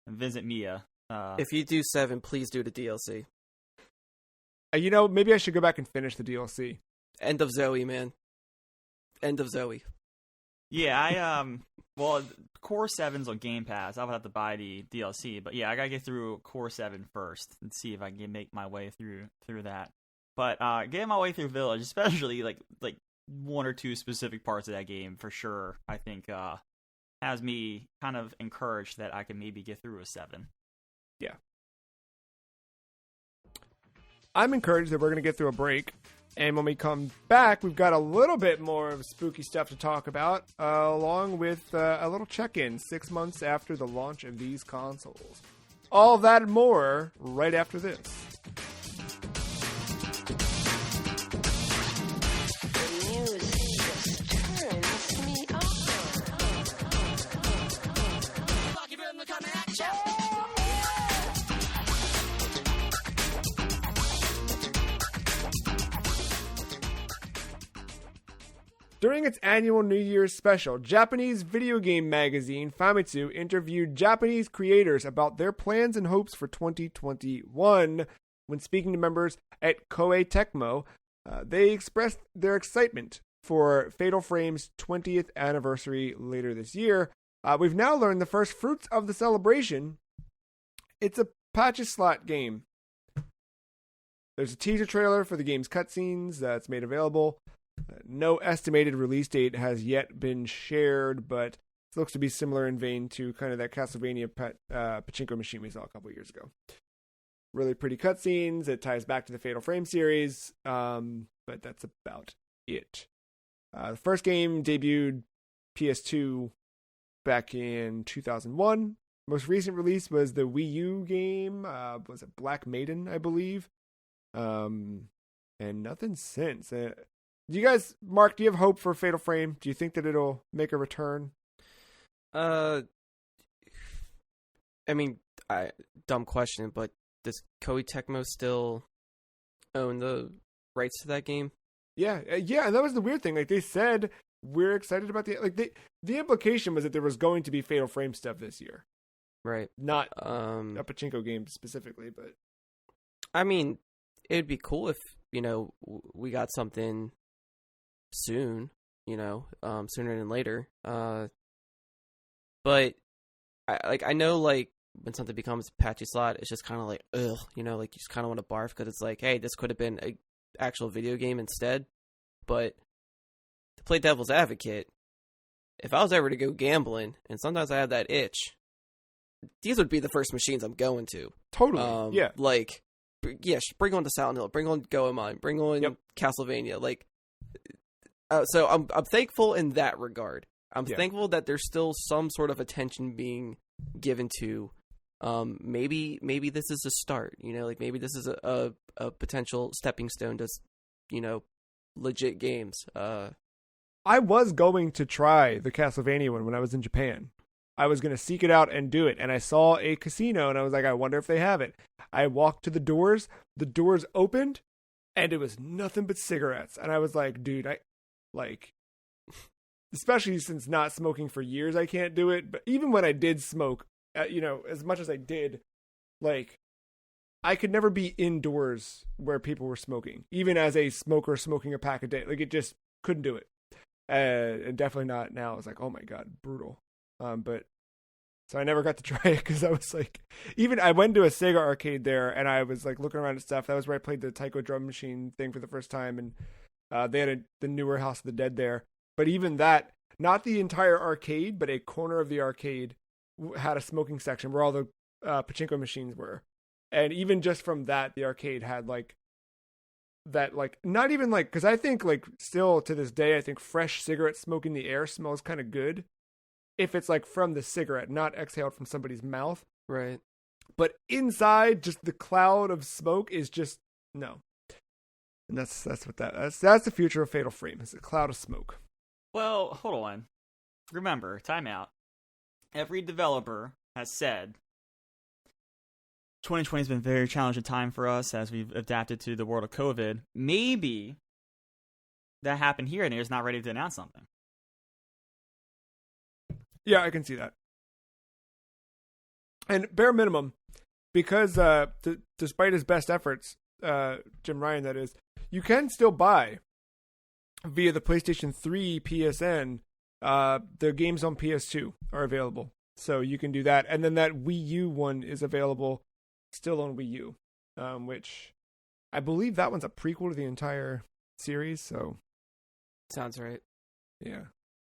and visit Mia. If you do 7, please do the DLC. Maybe I should go back and finish the DLC. End of Zoe, man. End of Zoe. Yeah, well, Core 7's on Game Pass. I would have to buy the DLC, but yeah, I gotta get through Core 7 first and see if I can make my way through that. But getting my way through Village, especially like 1 or 2 specific parts of that game for sure, I think has me kind of encouraged that I can maybe get through a 7. Yeah. I'm encouraged that we're gonna get through a break. And when we come back, we've got a little bit more of spooky stuff to talk about, along with a little check-in 6 months after the launch of these consoles. All of that and more right after this. During its annual New Year's special, Japanese video game magazine Famitsu interviewed Japanese creators about their plans and hopes for 2021. When speaking to members at Koei Tecmo, they expressed their excitement for Fatal Frame's 20th anniversary later this year. We've now learned the first fruits of the celebration. It's a pachislo game. There's a teaser trailer for the game's cutscenes that's made available. No estimated release date has yet been shared, but it looks to be similar in vein to kind of that Castlevania pachinko machine we saw a couple years ago. Really pretty cutscenes. It ties back to the Fatal Frame series, but that's about it. The first game debuted PS2 back in 2001. Most recent release was the Wii U game. Was it Black Maiden, I believe? And nothing since. Do you guys, Mark, do you have hope for Fatal Frame? Do you think that it'll make a return? I mean, dumb question, but does Koei Tecmo still own the rights to that game? Yeah, and that was the weird thing. Like, they said, we're excited about the implication was that there was going to be Fatal Frame stuff this year. Right. Not a pachinko game specifically, but I mean, it'd be cool if, we got something soon, sooner than later. But I know, like, when something becomes patchy slot, it's just kind of like, ugh, like, you just kind of want to barf because it's like, hey, this could have been a actual video game instead. But to play devil's advocate, if I was ever to go gambling, and sometimes I have that itch, these would be the first machines I'm going to. Totally. Yeah. Like, bring on the Silent Hill, bring on Goemon, bring on Castlevania. Like, so I'm thankful in that regard. I'm thankful that there's still some sort of attention being given to. Maybe this is a start. Like, maybe this is a potential stepping stone to, legit games. I was going to try the Castlevania one when I was in Japan. I was going to seek it out and do it. And I saw a casino and I was like, I wonder if they have it. I walked to the doors opened and it was nothing but cigarettes. And I was like, dude, especially since not smoking for years, I can't do it. But even when I did smoke, as much as I did, like, I could never be indoors where people were smoking, even as a smoker smoking a pack a day. Like, it just couldn't do it. And definitely not now. I was like, oh my God, brutal. But so I never got to try it because I was like, even I went to a Sega arcade there and I was like looking around at stuff. That was where I played the Taiko drum machine thing for the first time. And they had the newer House of the Dead there. But even that, not the entire arcade, but a corner of the arcade had a smoking section where all the pachinko machines were. And even just from that, the arcade had like that, like, not even like, because I think like still to this day, I think fresh cigarette smoke in the air smells kind of good. If it's like from the cigarette, not exhaled from somebody's mouth. Right. But inside, just the cloud of smoke is just, no. And that's the future of Fatal Frame, is a cloud of smoke. Well, hold on. Remember, time out. Every developer has said 2020 has been a very challenging time for us as we've adapted to the world of COVID. Maybe that happened here and they're just not ready to announce something. Yeah, I can see that. And bare minimum, because despite his best efforts, Jim Ryan, that is, you can still buy via the PlayStation 3 PSN. The games on PS2 are available, so you can do that. And then that Wii U one is available still on Wii U, which I believe that one's a prequel to the entire series. So sounds right. Yeah.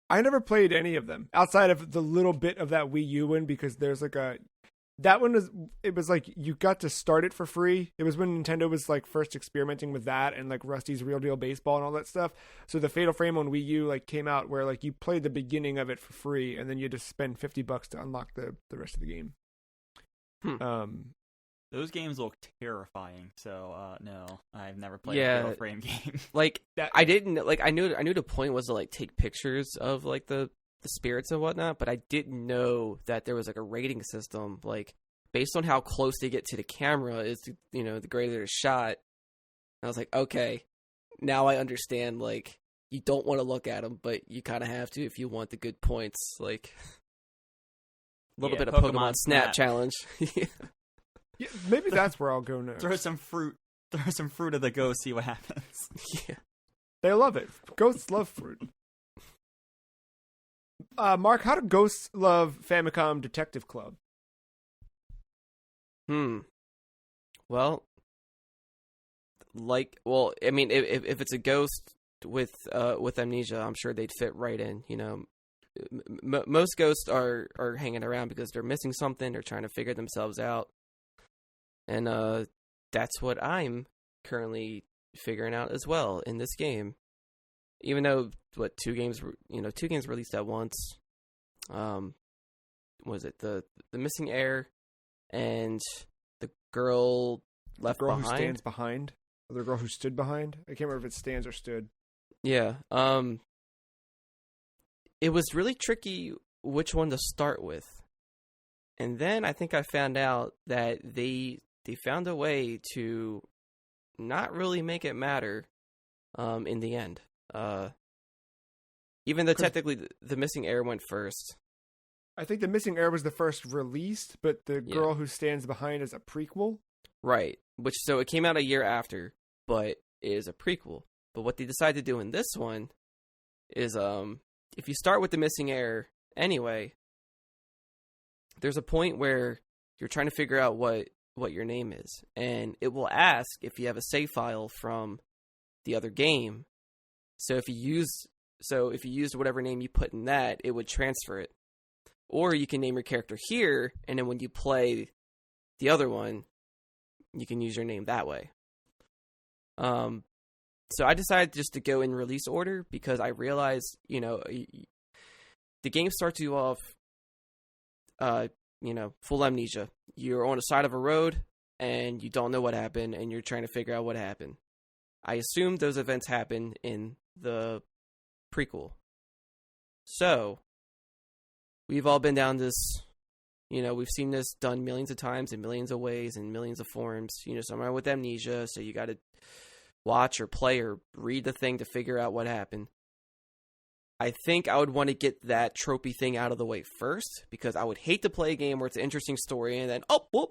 I never played any of them outside of the little bit of that Wii U one, because there's like that one was like you got to start it for free. It was when Nintendo was like first experimenting with that and like Rusty's Real Deal Baseball and all that stuff. So the Fatal Frame on Wii U like came out where like you played the beginning of it for free and then you just spend $50 to unlock the rest of the game. Those games look terrifying. So no, I've never played a Fatal Frame game. Like I didn't like I knew the point was to like take pictures of like the spirits and whatnot, but I didn't know that there was like a rating system, like based on how close they get to the camera is, the greater the shot. And I was like, okay, now I understand. Like, you don't want to look at them, but you kind of have to if you want the good points. Like a little bit of Pokemon Snap challenge. Yeah, maybe that's where I'll go next. Throw some fruit at the ghost, see what happens. Yeah, they love it. Ghosts love fruit. Mark, how do ghosts love Famicom Detective Club? Well, I mean, if it's a ghost with amnesia, I'm sure they'd fit right in. Most ghosts are hanging around because they're missing something, they're trying to figure themselves out, and that's what I'm currently figuring out as well in this game. even though two games released at once. Was it the Missing Heir and the girl left the girl behind? Who stands behind, or the girl who stood behind. I can't remember if it stands or stood. Yeah. It was really tricky which one to start with, and then I think I found out that they found a way to not really make it matter. In the end, even though technically the Missing Heir went first. I think the Missing Heir was the first released, but the girl who stands behind is a prequel. Right. So it came out a year after, but it is a prequel. But what they decided to do in this one is, if you start with the Missing Heir anyway, there's a point where you're trying to figure out what your name is, and it will ask if you have a save file from the other game. So if you used whatever name you put in that, it would transfer it. Or you can name your character here, and then when you play the other one, you can use your name that way. So I decided just to go in release order because I realized, the game starts you off, full amnesia. You're on the side of a road, and you don't know what happened, and you're trying to figure out what happened. I assumed those events happened in the prequel. So, we've all been down this, we've seen this done millions of times in millions of ways in millions of forms. Someone with amnesia, so you got to watch or play or read the thing to figure out what happened. I think I would want to get that tropey thing out of the way first, because I would hate to play a game where it's an interesting story and then,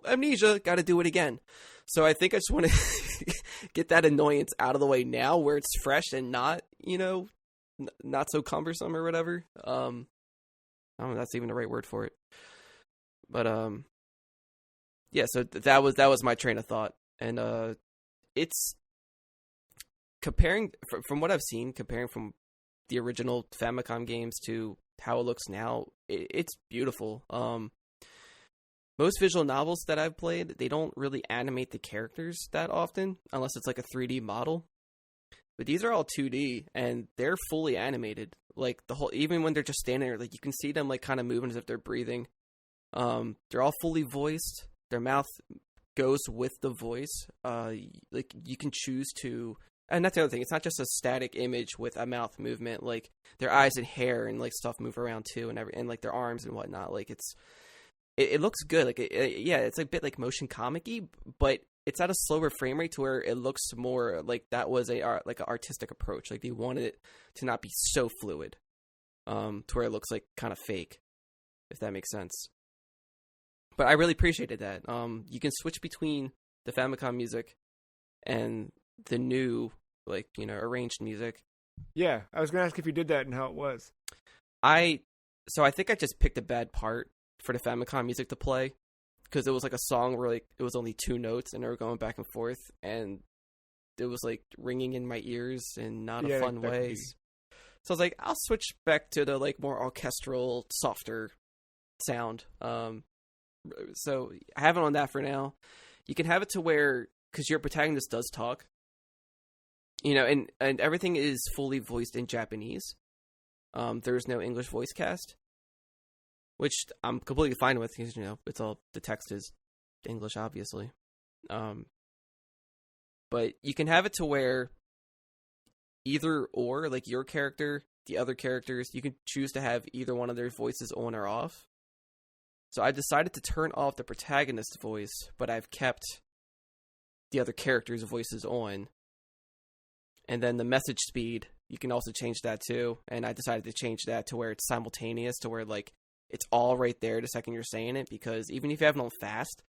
amnesia, got to do it again. So I think I just want to get that annoyance out of the way now, where it's fresh and not, not so cumbersome or whatever. I don't know if that's even the right word for it. But, yeah, so that was my train of thought. And it's comparing, from what I've seen, comparing from the original Famicom games to how it looks now, it's beautiful. Most visual novels that I've played, they don't really animate the characters that often, unless it's like a 3D model. But these are all 2D, and they're fully animated. Like, even when they're just standing there, like, you can see them, like, kind of moving as if they're breathing. They're all fully voiced. Their mouth goes with the voice. Like, you can choose to... And that's the other thing. It's not just a static image with a mouth movement. Like, their eyes and hair and, like, stuff move around, too, and like, their arms and whatnot. Like, it looks good. Like, it's a bit, like, motion comic-y, but it's at a slower frame rate to where it looks more like that was an artistic approach. Like, they wanted it to not be so fluid, to where it looks, like, kind of fake, if that makes sense. But I really appreciated that. You can switch between the Famicom music and the new, like, arranged music. Yeah, I was gonna ask if you did that and how it was. So I think I just picked a bad part for the Famicom music to play, because it was like a song where, like, it was only 2 notes and they were going back and forth, and it was, like, ringing in my ears in not a fun way. So I was like, I'll switch back to the, like, more orchestral, softer sound. So I have it on that for now. You can have it to where, because your protagonist does talk, and everything is fully voiced in Japanese. There's no English voice cast, which I'm completely fine with, because, it's all, the text is English, obviously. But you can have it to where either or, like, your character, the other characters, you can choose to have either one of their voices on or off. So I decided to turn off the protagonist's voice, but I've kept the other characters' voices on. And then the message speed, you can also change that too. And I decided to change that to where it's simultaneous, to where, like, it's all right there the second you're saying it, because even if you have it on fast,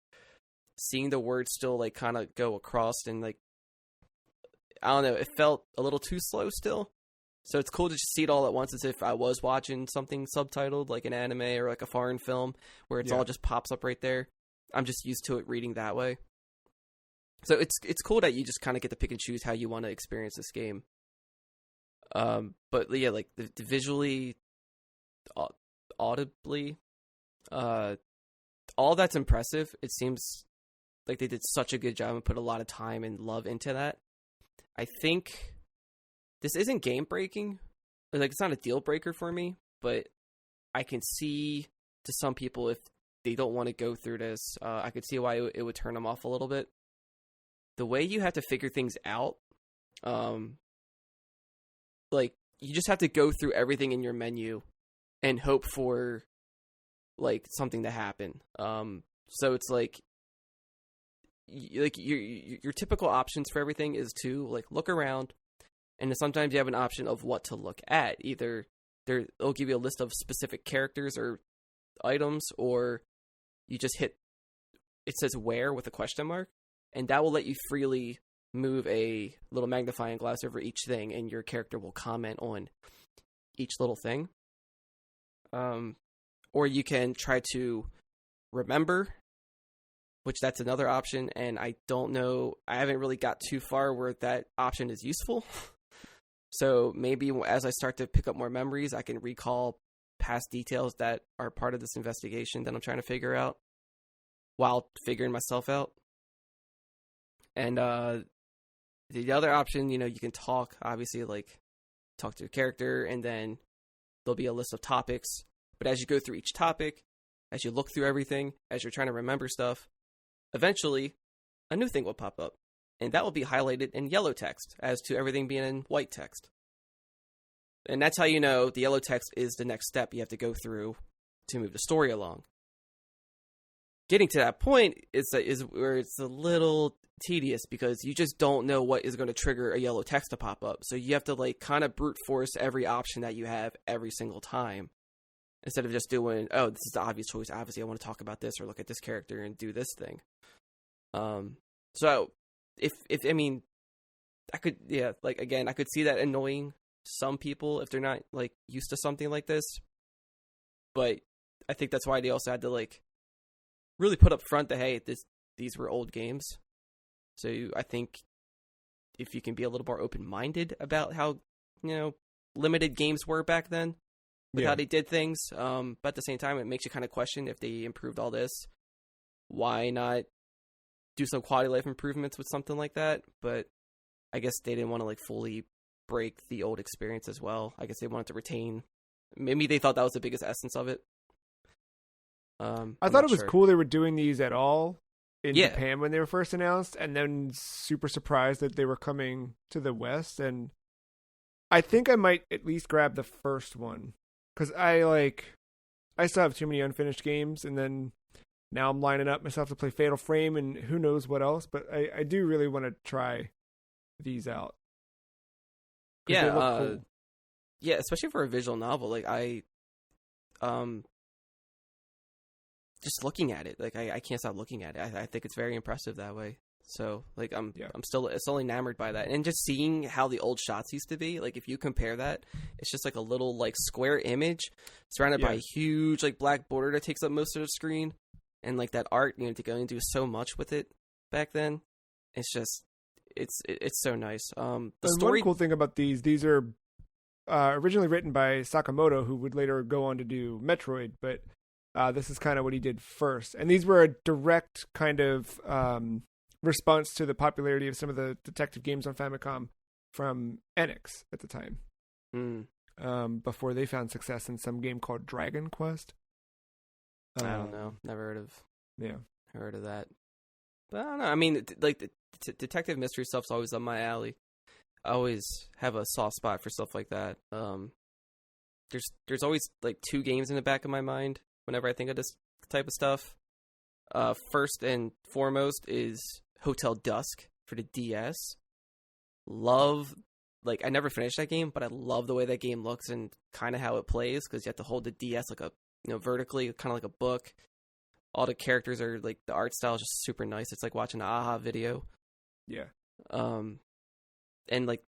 seeing the words still, like, kind of go across, and, like, I don't know, it felt a little too slow still. So it's cool to just see it all at once, as if I was watching something subtitled, like an anime or like a foreign film, where it's all just pops up right there. I'm just used to it reading that way. So it's cool that you just kind of get to pick and choose how you want to experience this game. But yeah, like, the visually, audibly, all that's impressive. It seems like they did such a good job and put a lot of time and love into that. I think this isn't game breaking. Like, it's not a deal breaker for me, but I can see to some people if they don't want to go through this, I could see why it would turn them off a little bit. The way you have to figure things out, like, you just have to go through everything in your menu and hope for, like, something to happen. So it's like your typical options for everything is to, like, look around, and then sometimes you have an option of what to look at. Either they'll give you a list of specific characters or items, or you just hit, it says where with a question mark, and that will let you freely move a little magnifying glass over each thing, and your character will comment on each little thing. Or you can try to remember, which that's another option, and I don't know, I haven't really got too far where that option is useful. So maybe as I start to pick up more memories, I can recall past details that are part of this investigation that I'm trying to figure out while figuring myself out. And the other option, you can talk, obviously, like, talk to your character, and then there'll be a list of topics. But as you go through each topic, as you look through everything, as you're trying to remember stuff, eventually a new thing will pop up. And that will be highlighted in yellow text, as to everything being in white text. And that's how you know the yellow text is the next step you have to go through to move the story along. Getting to that point is where it's a little tedious, because you just don't know what is going to trigger a yellow text to pop up. So you have to, like, kind of brute force every option that you have every single time, instead of just doing, oh, this is the obvious choice. Obviously, I want to talk about this or look at this character and do this thing. So if I mean, I could, like, again, I could see that annoying some people if they're not, like, used to something like this. But I think that's why they also had to, like, really put up front that, hey, these were old games. So I think if you can be a little more open-minded about how, limited games were back then with how they did things, but at the same time, it makes you kind of question, if they improved all this, why not do some quality of life improvements with something like that? But I guess they didn't want to, like, fully break the old experience as well. I guess they wanted to retain, maybe they thought that was the biggest essence of it. I thought it was cool they were doing these at all in Yeah. Japan when they were first announced, and then super surprised that they were coming to the West. And I think I might at least grab the first one, because I still have too many unfinished games, and then now I'm lining up myself to play Fatal Frame and who knows what else. But I do really want to try these out. 'Cause they look cool. Yeah, especially for a visual novel. Like, just looking at it, like, I can't stop looking at it. I think it's very impressive that way. So, like, I'm still enamored by that. And just seeing how the old shots used to be, like, if you compare that, it's just like a little, like, square image surrounded by a huge, like, black border that takes up most of the screen. And, like, that art, to go and do so much with it back then. It's just, it's so nice. The story. One cool thing about these are originally written by Sakamoto, who would later go on to do Metroid, but this is kind of what he did first. And these were a direct kind of response to the popularity of some of the detective games on Famicom from Enix at the time. Before they found success in some game called Dragon Quest. I don't know. Never heard of. Yeah, heard of that. But I don't know. I mean, like, the detective mystery stuff's always up my alley. I always have a soft spot for stuff like that. There's always, like, two games in the back of my mind whenever I think of this type of stuff. First and foremost is Hotel Dusk for the DS. Love, like, I never finished that game, but I love the way that game looks and kind of how it plays, because you have to hold the DS like a, vertically, kind of like a book. All the characters are, like, the art style is just super nice. It's like watching an AHA video. Yeah. And, like,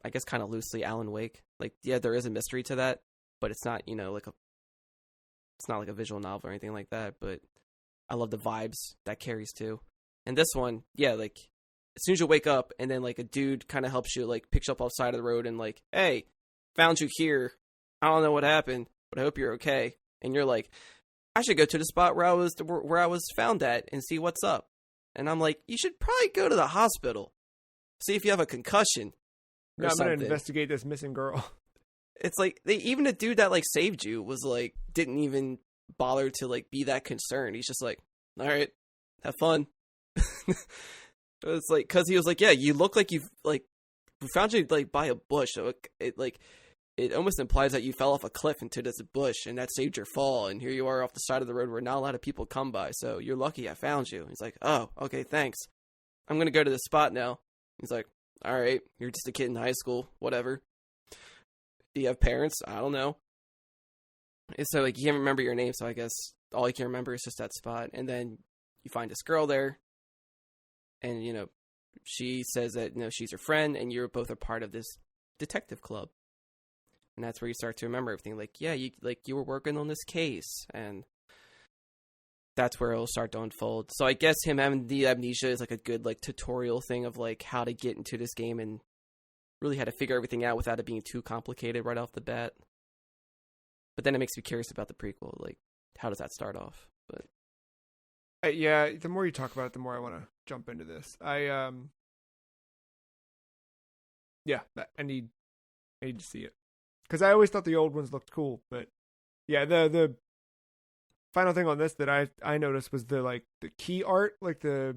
I guess kind of loosely Alan Wake. Like, yeah, there is a mystery to that, but it's not, it's not like a visual novel or anything like that, but I love the vibes that carries too. And this one, yeah, like, as soon as you wake up and then, like, a dude kind of helps you, like, picks you up off the side of the road and, like, hey, found you here. I don't know what happened, but I hope you're okay. And you're like, I should go to the spot where I was found at and see what's up. And I'm like, you should probably go to the hospital. See if you have a concussion. No, I'm gonna something. investigate this missing girl. It's like even the dude that like saved you was like didn't even bother to like be that concerned. He's just like, all right, have fun. It's like because he was like, yeah, you look like you've like we found you like by a bush. So it almost implies that you fell off a cliff into this bush and that saved your fall. And here you are off the side of the road where not a lot of people come by. So you're lucky I found you. He's like, oh, okay, thanks. I'm gonna go to this spot now. He's like, all right, you're just a kid in high school, whatever. Do you have parents? I don't know. And so, like, you can't remember your name, so I guess all you can remember is just that spot. And then you find this girl there, and, you know, she says that, you know, she's your friend, and you're both a part of this detective club. And that's where you start to remember everything. Like, yeah, you were working on this case, and that's where it'll start to unfold. So I guess him having the amnesia is, like, a good, like, tutorial thing of, like, how to get into this game and really how to figure everything out without it being too complicated right off the bat. But then it makes me curious about the prequel. Like, how does that start off? But Yeah, the more you talk about it, the more I want to jump into this. I need to see it because I always thought the old ones looked cool. But yeah, the final thing on this that I noticed was the key art, like the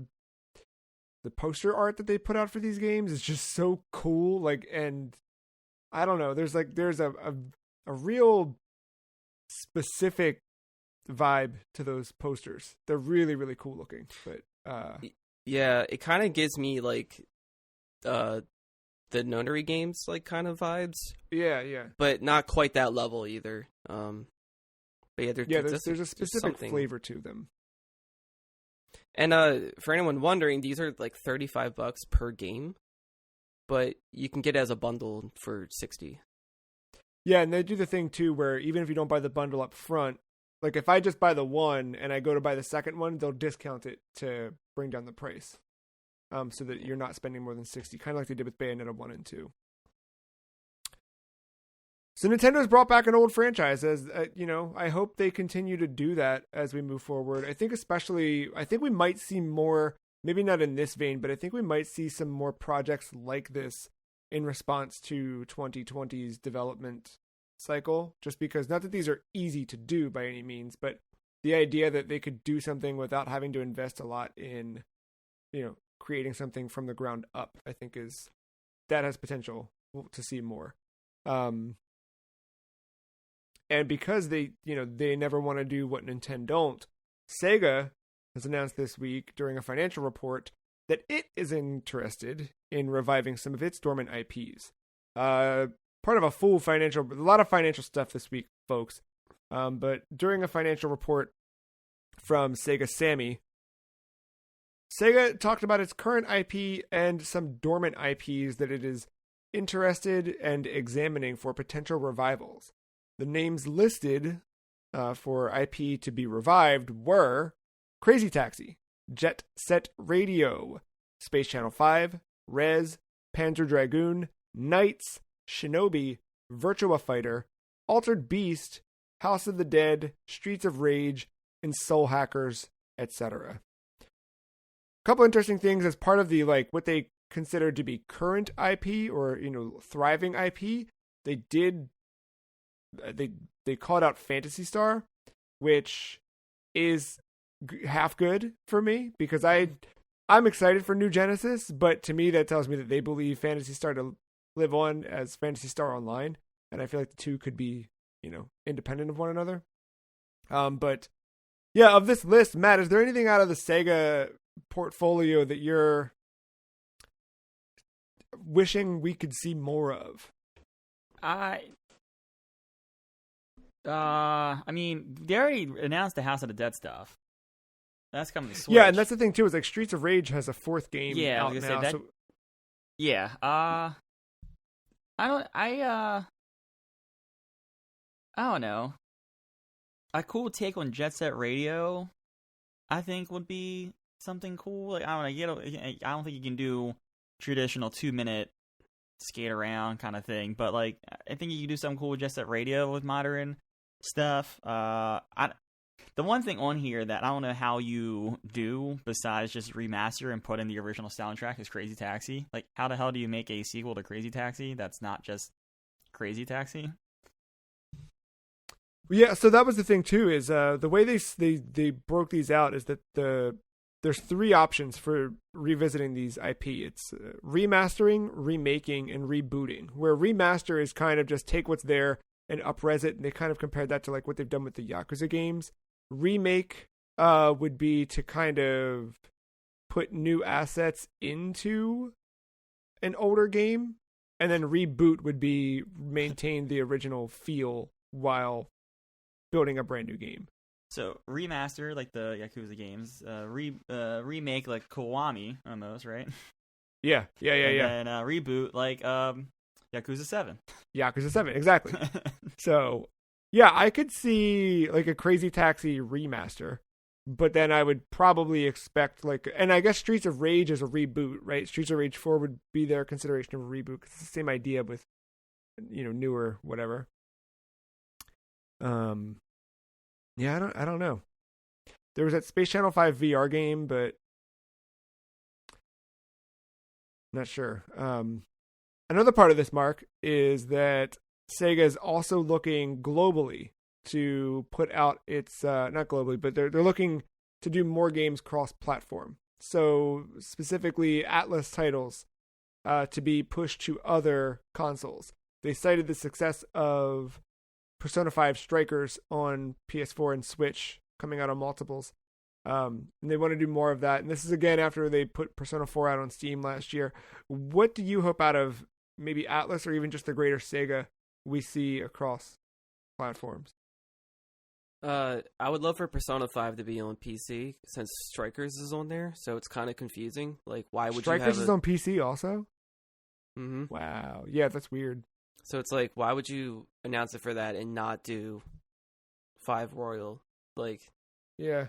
poster art that they put out for these games is just so cool. Like, and I don't know, there's a real specific vibe to those posters. They're really, really cool looking. But yeah, it kind of gives me like the nonary games like kind of vibes. Yeah. But not quite that level either. But yeah, there's a specific flavor to them. And for anyone wondering, these are like $35 per game, but you can get it as a bundle for $60. Yeah, and they do the thing too where even if you don't buy the bundle up front, like if I just buy the one and I go to buy the second one, they'll discount it to bring down the price, so that you're not spending more than $60, kind of like they did with Bayonetta 1 and 2. So Nintendo's brought back an old franchise, as I hope they continue to do that as we move forward. I think we might see more, maybe not in this vein, but I think we might see some more projects like this in response to 2020's development cycle, just because, not that these are easy to do by any means, but the idea that they could do something without having to invest a lot in, creating something from the ground up, I think that has potential to see more. And because they never want to do what Nintendo don't, Sega has announced this week during a financial report that it is interested in reviving some of its dormant IPs. Part of a lot of financial stuff this week, folks. But during a financial report from Sega Sammy, Sega talked about its current IP and some dormant IPs that it is interested and examining for potential revivals. The names listed for IP to be revived were Crazy Taxi, Jet Set Radio, Space Channel 5, Rez, Panzer Dragoon, Knights, Shinobi, Virtua Fighter, Altered Beast, House of the Dead, Streets of Rage, and Soul Hackers, etc. A couple interesting things as part of the what they considered to be current IP or thriving IP. They called out Phantasy Star, which is half good for me because I'm excited for New Genesis, but to me that tells me that they believe Phantasy Star to live on as Phantasy Star Online, and I feel like the two could be independent of one another. But yeah, of this list, Matt, is there anything out of the Sega portfolio that you're wishing we could see more of? I mean, they already announced the House of the Dead stuff. That's coming to Switch. Yeah, and that's the thing too. Is Streets of Rage has a fourth game out now. Yeah. I don't know. A cool take on Jet Set Radio, I think, would be something cool. Like, I don't know. I don't think you can do traditional 2-minute skate around kind of thing, but I think you can do something cool with Jet Set Radio with modern stuff. The one thing on here that I don't know how you do besides just remaster and put in the original soundtrack is Crazy Taxi. Like, how the hell do you make a sequel to Crazy Taxi that's not just Crazy Taxi? Yeah, so that was the thing too. Is the way they broke these out is that there's 3 options for revisiting these IP. It's remastering, remaking, and rebooting. Where remaster is kind of just take what's there and up-res it, and they kind of compared that to like what they've done with the Yakuza games. Remake would be to kind of put new assets into an older game, and then reboot would be maintain the original feel while building a brand new game. So remaster like the Yakuza games, remake like Kiwami almost, right? Yeah. And reboot like Yakuza 7. Yakuza 7, exactly. So, yeah, I could see like a Crazy Taxi remaster, but then I would probably expect like, and I guess Streets of Rage is a reboot, right? Streets of Rage 4 would be their consideration of a reboot because it's the same idea with, newer whatever. Yeah, I don't know. There was that Space Channel 5 VR game, but not sure. Another part of this, Mark, is that Sega is also looking globally to put out its not globally, but they're looking to do more games cross-platform. So specifically, Atlas titles to be pushed to other consoles. They cited the success of Persona 5 Strikers on PS4 and Switch coming out on multiples. And they want to do more of that. And this is again after they put Persona 4 out on Steam last year. What do you hope out of maybe Atlas or even just the greater Sega we see across platforms? I would love for Persona 5 to be on PC since Strikers is on there, so it's kind of confusing. Like, why would Strikers you have is on PC also? Mm-hmm. Wow. Yeah, that's weird. So it's like, why would you announce it for that and not do 5 Royal? Like, yeah,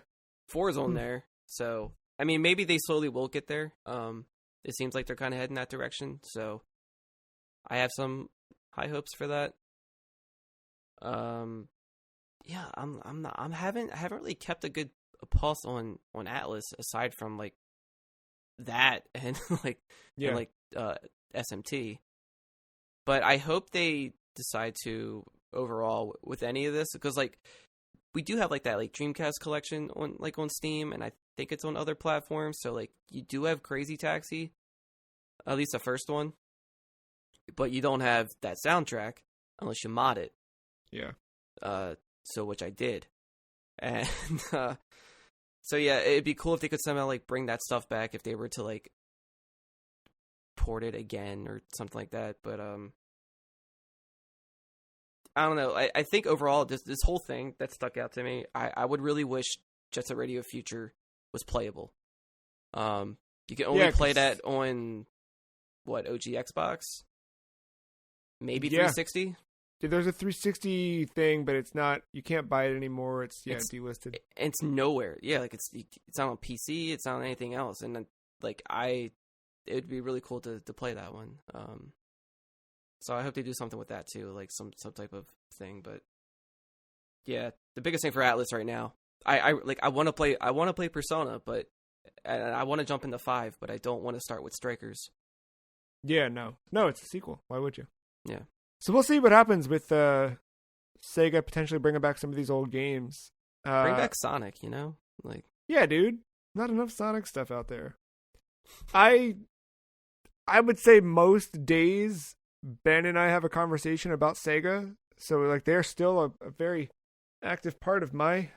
4 is on there. So, I mean, maybe they slowly will get there. It seems like they're kind of heading that direction. So, I have some high hopes for that. Yeah, I haven't really kept a good pulse on Atlas aside from like that and like SMT. But I hope they decide to overall with any of this because like we do have like that like Dreamcast collection on Steam and I think it's on other platforms. So like you do have Crazy Taxi, at least the first one, but you don't have that soundtrack unless you mod it. Yeah. So which I did, and so yeah, it'd be cool if they could somehow like bring that stuff back if they were to like port it again or something like that. But I don't know. I think overall this whole thing that stuck out to me. I would really wish Jet Set Radio Future was playable. You can only play that on what OG Xbox, maybe 360. There's a 360 thing, but it's not. You can't buy it anymore. It's delisted. It's nowhere. Yeah, like it's not on PC. It's not on anything else. And then, like it would be really cool to play that one. So I hope they do something with that too, like some type of thing. But yeah, the biggest thing for Atlas right now, I want to play Persona, but I want to jump into 5, but I don't want to start with Strikers. Yeah, no, it's a sequel. Why would you? Yeah. So we'll see what happens with Sega potentially bringing back some of these old games. Bring back Sonic, like. Yeah, dude. Not enough Sonic stuff out there. I would say most days Ben and I have a conversation about Sega, so like they're still a very active part of my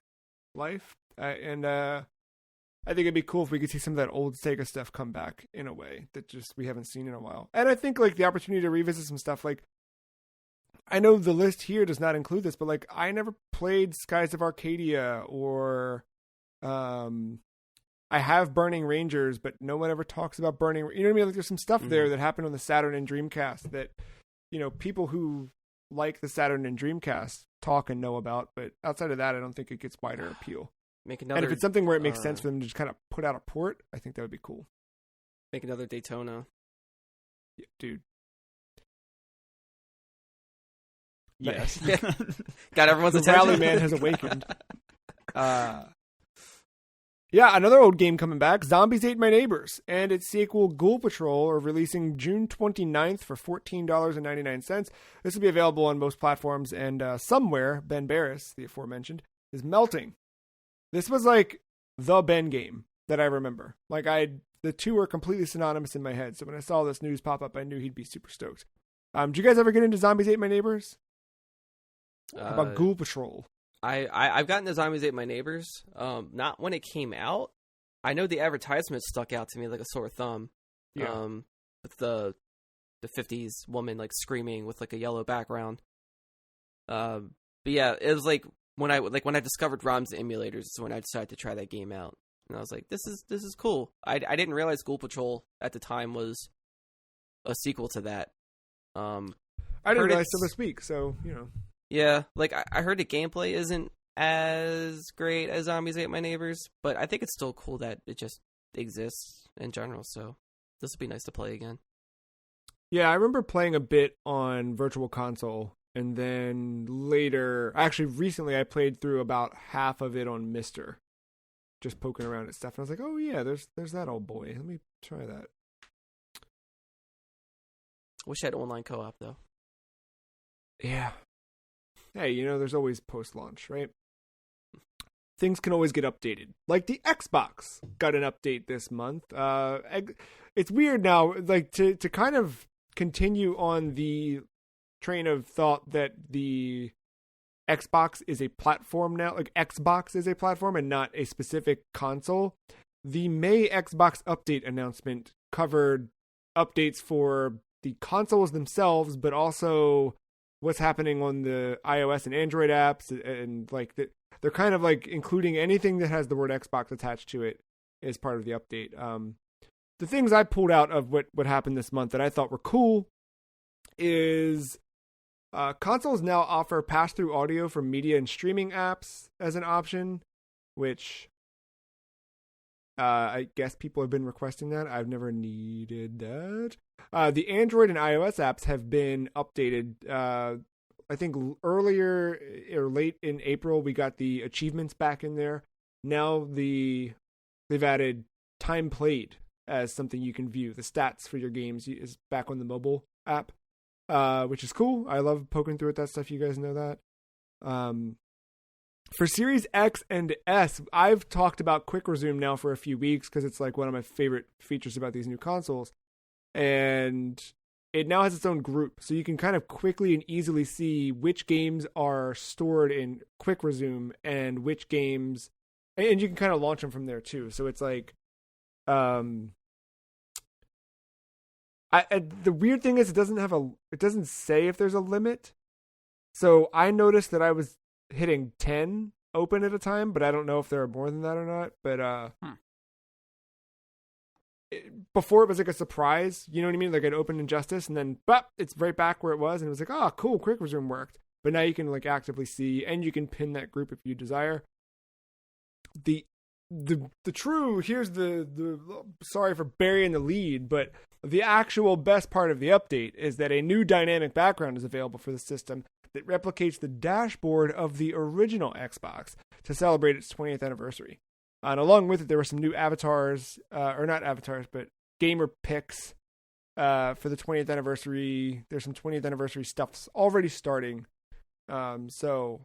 life, and I think it'd be cool if we could see some of that old Sega stuff come back in a way that just we haven't seen in a while. And I think like the opportunity to revisit some stuff like. I know the list here does not include this, but like I never played Skies of Arcadia or I have Burning Rangers, but no one ever talks about Burning. You know what I mean? Like there's some stuff there that happened on the Saturn and Dreamcast that, people who like the Saturn and Dreamcast talk and know about, but outside of that, I don't think it gets wider appeal. And if it's something where it makes sense for them to just kind of put out a port, I think that would be cool. Make another Daytona. Yeah, dude. Yes. Got everyone's the attention. Rally Man has awakened. Yeah, another old game coming back, Zombies Ate My Neighbors, and its sequel, Ghoul Patrol, are releasing June 29th for $14.99. This will be available on most platforms, and somewhere, Ben Barris, the aforementioned, is melting. This was like the Ben game that I remember. Like, the two are completely synonymous in my head, so when I saw this news pop up, I knew he'd be super stoked. Did you guys ever get into Zombies Ate My Neighbors? How about Ghoul Patrol? I've gotten the Zombies Ate My Neighbors. Not when it came out. I know the advertisement stuck out to me like a sore thumb. Yeah. With the 50s woman like screaming with like a yellow background. But yeah, it was like when I discovered ROMs and emulators is when I decided to try that game out. And I was like, this is cool. I didn't realize Ghoul Patrol at the time was a sequel to that. I didn't realize till this week, so you know. Yeah, like I heard the gameplay isn't as great as Zombies Ate My Neighbors, but I think it's still cool that it just exists in general, so this would be nice to play again. Yeah, I remember playing a bit on Virtual Console, and then later, actually recently I played through about half of it on Mister, just poking around at stuff, and I was like, oh yeah, there's that old boy. Let me try that. Wish I had online co-op, though. Yeah. Hey, you know, there's always post-launch, right? Things can always get updated. Like the Xbox got an update this month. It's weird now, like to kind of continue on the train of thought that the Xbox is a platform now. Like Xbox is a platform and not a specific console. The May Xbox update announcement covered updates for the consoles themselves, but also what's happening on the iOS and Android apps, and like they're kind of like including anything that has the word Xbox attached to it as part of the update. The things I pulled out of what happened this month that I thought were cool is consoles now offer pass-through audio for media and streaming apps as an option, which I guess people have been requesting that. I've never needed that. The Android and iOS apps have been updated. I think earlier or late in April, we got the achievements back in there. Now they've added time played as something you can view. The stats for your games is back on the mobile app, which is cool. I love poking through with that stuff. You guys know that. For Series X and S, I've talked about Quick Resume now for a few weeks because it's like one of my favorite features about these new consoles. And it now has its own group. So you can kind of quickly and easily see which games are stored in Quick Resume and which games, and you can kind of launch them from there too. So it's like, the weird thing is it doesn't say if there's a limit. So I noticed that I was hitting 10 open at a time, but I don't know if there are more than that or not. But before it was like a surprise, you know what I mean? Like I'd open Injustice and then it's right back where it was, and it was like, oh cool, Quick Resume worked. But now you can like actively see, and you can pin that group if you desire. The true, here's the sorry for burying the lead, but the actual best part of the update is that a new dynamic background is available for the system that replicates the dashboard of the original Xbox to celebrate its 20th anniversary. And along with it, there were some new avatars, or not avatars, but gamer picks for the 20th anniversary. There's some 20th anniversary stuff already starting. So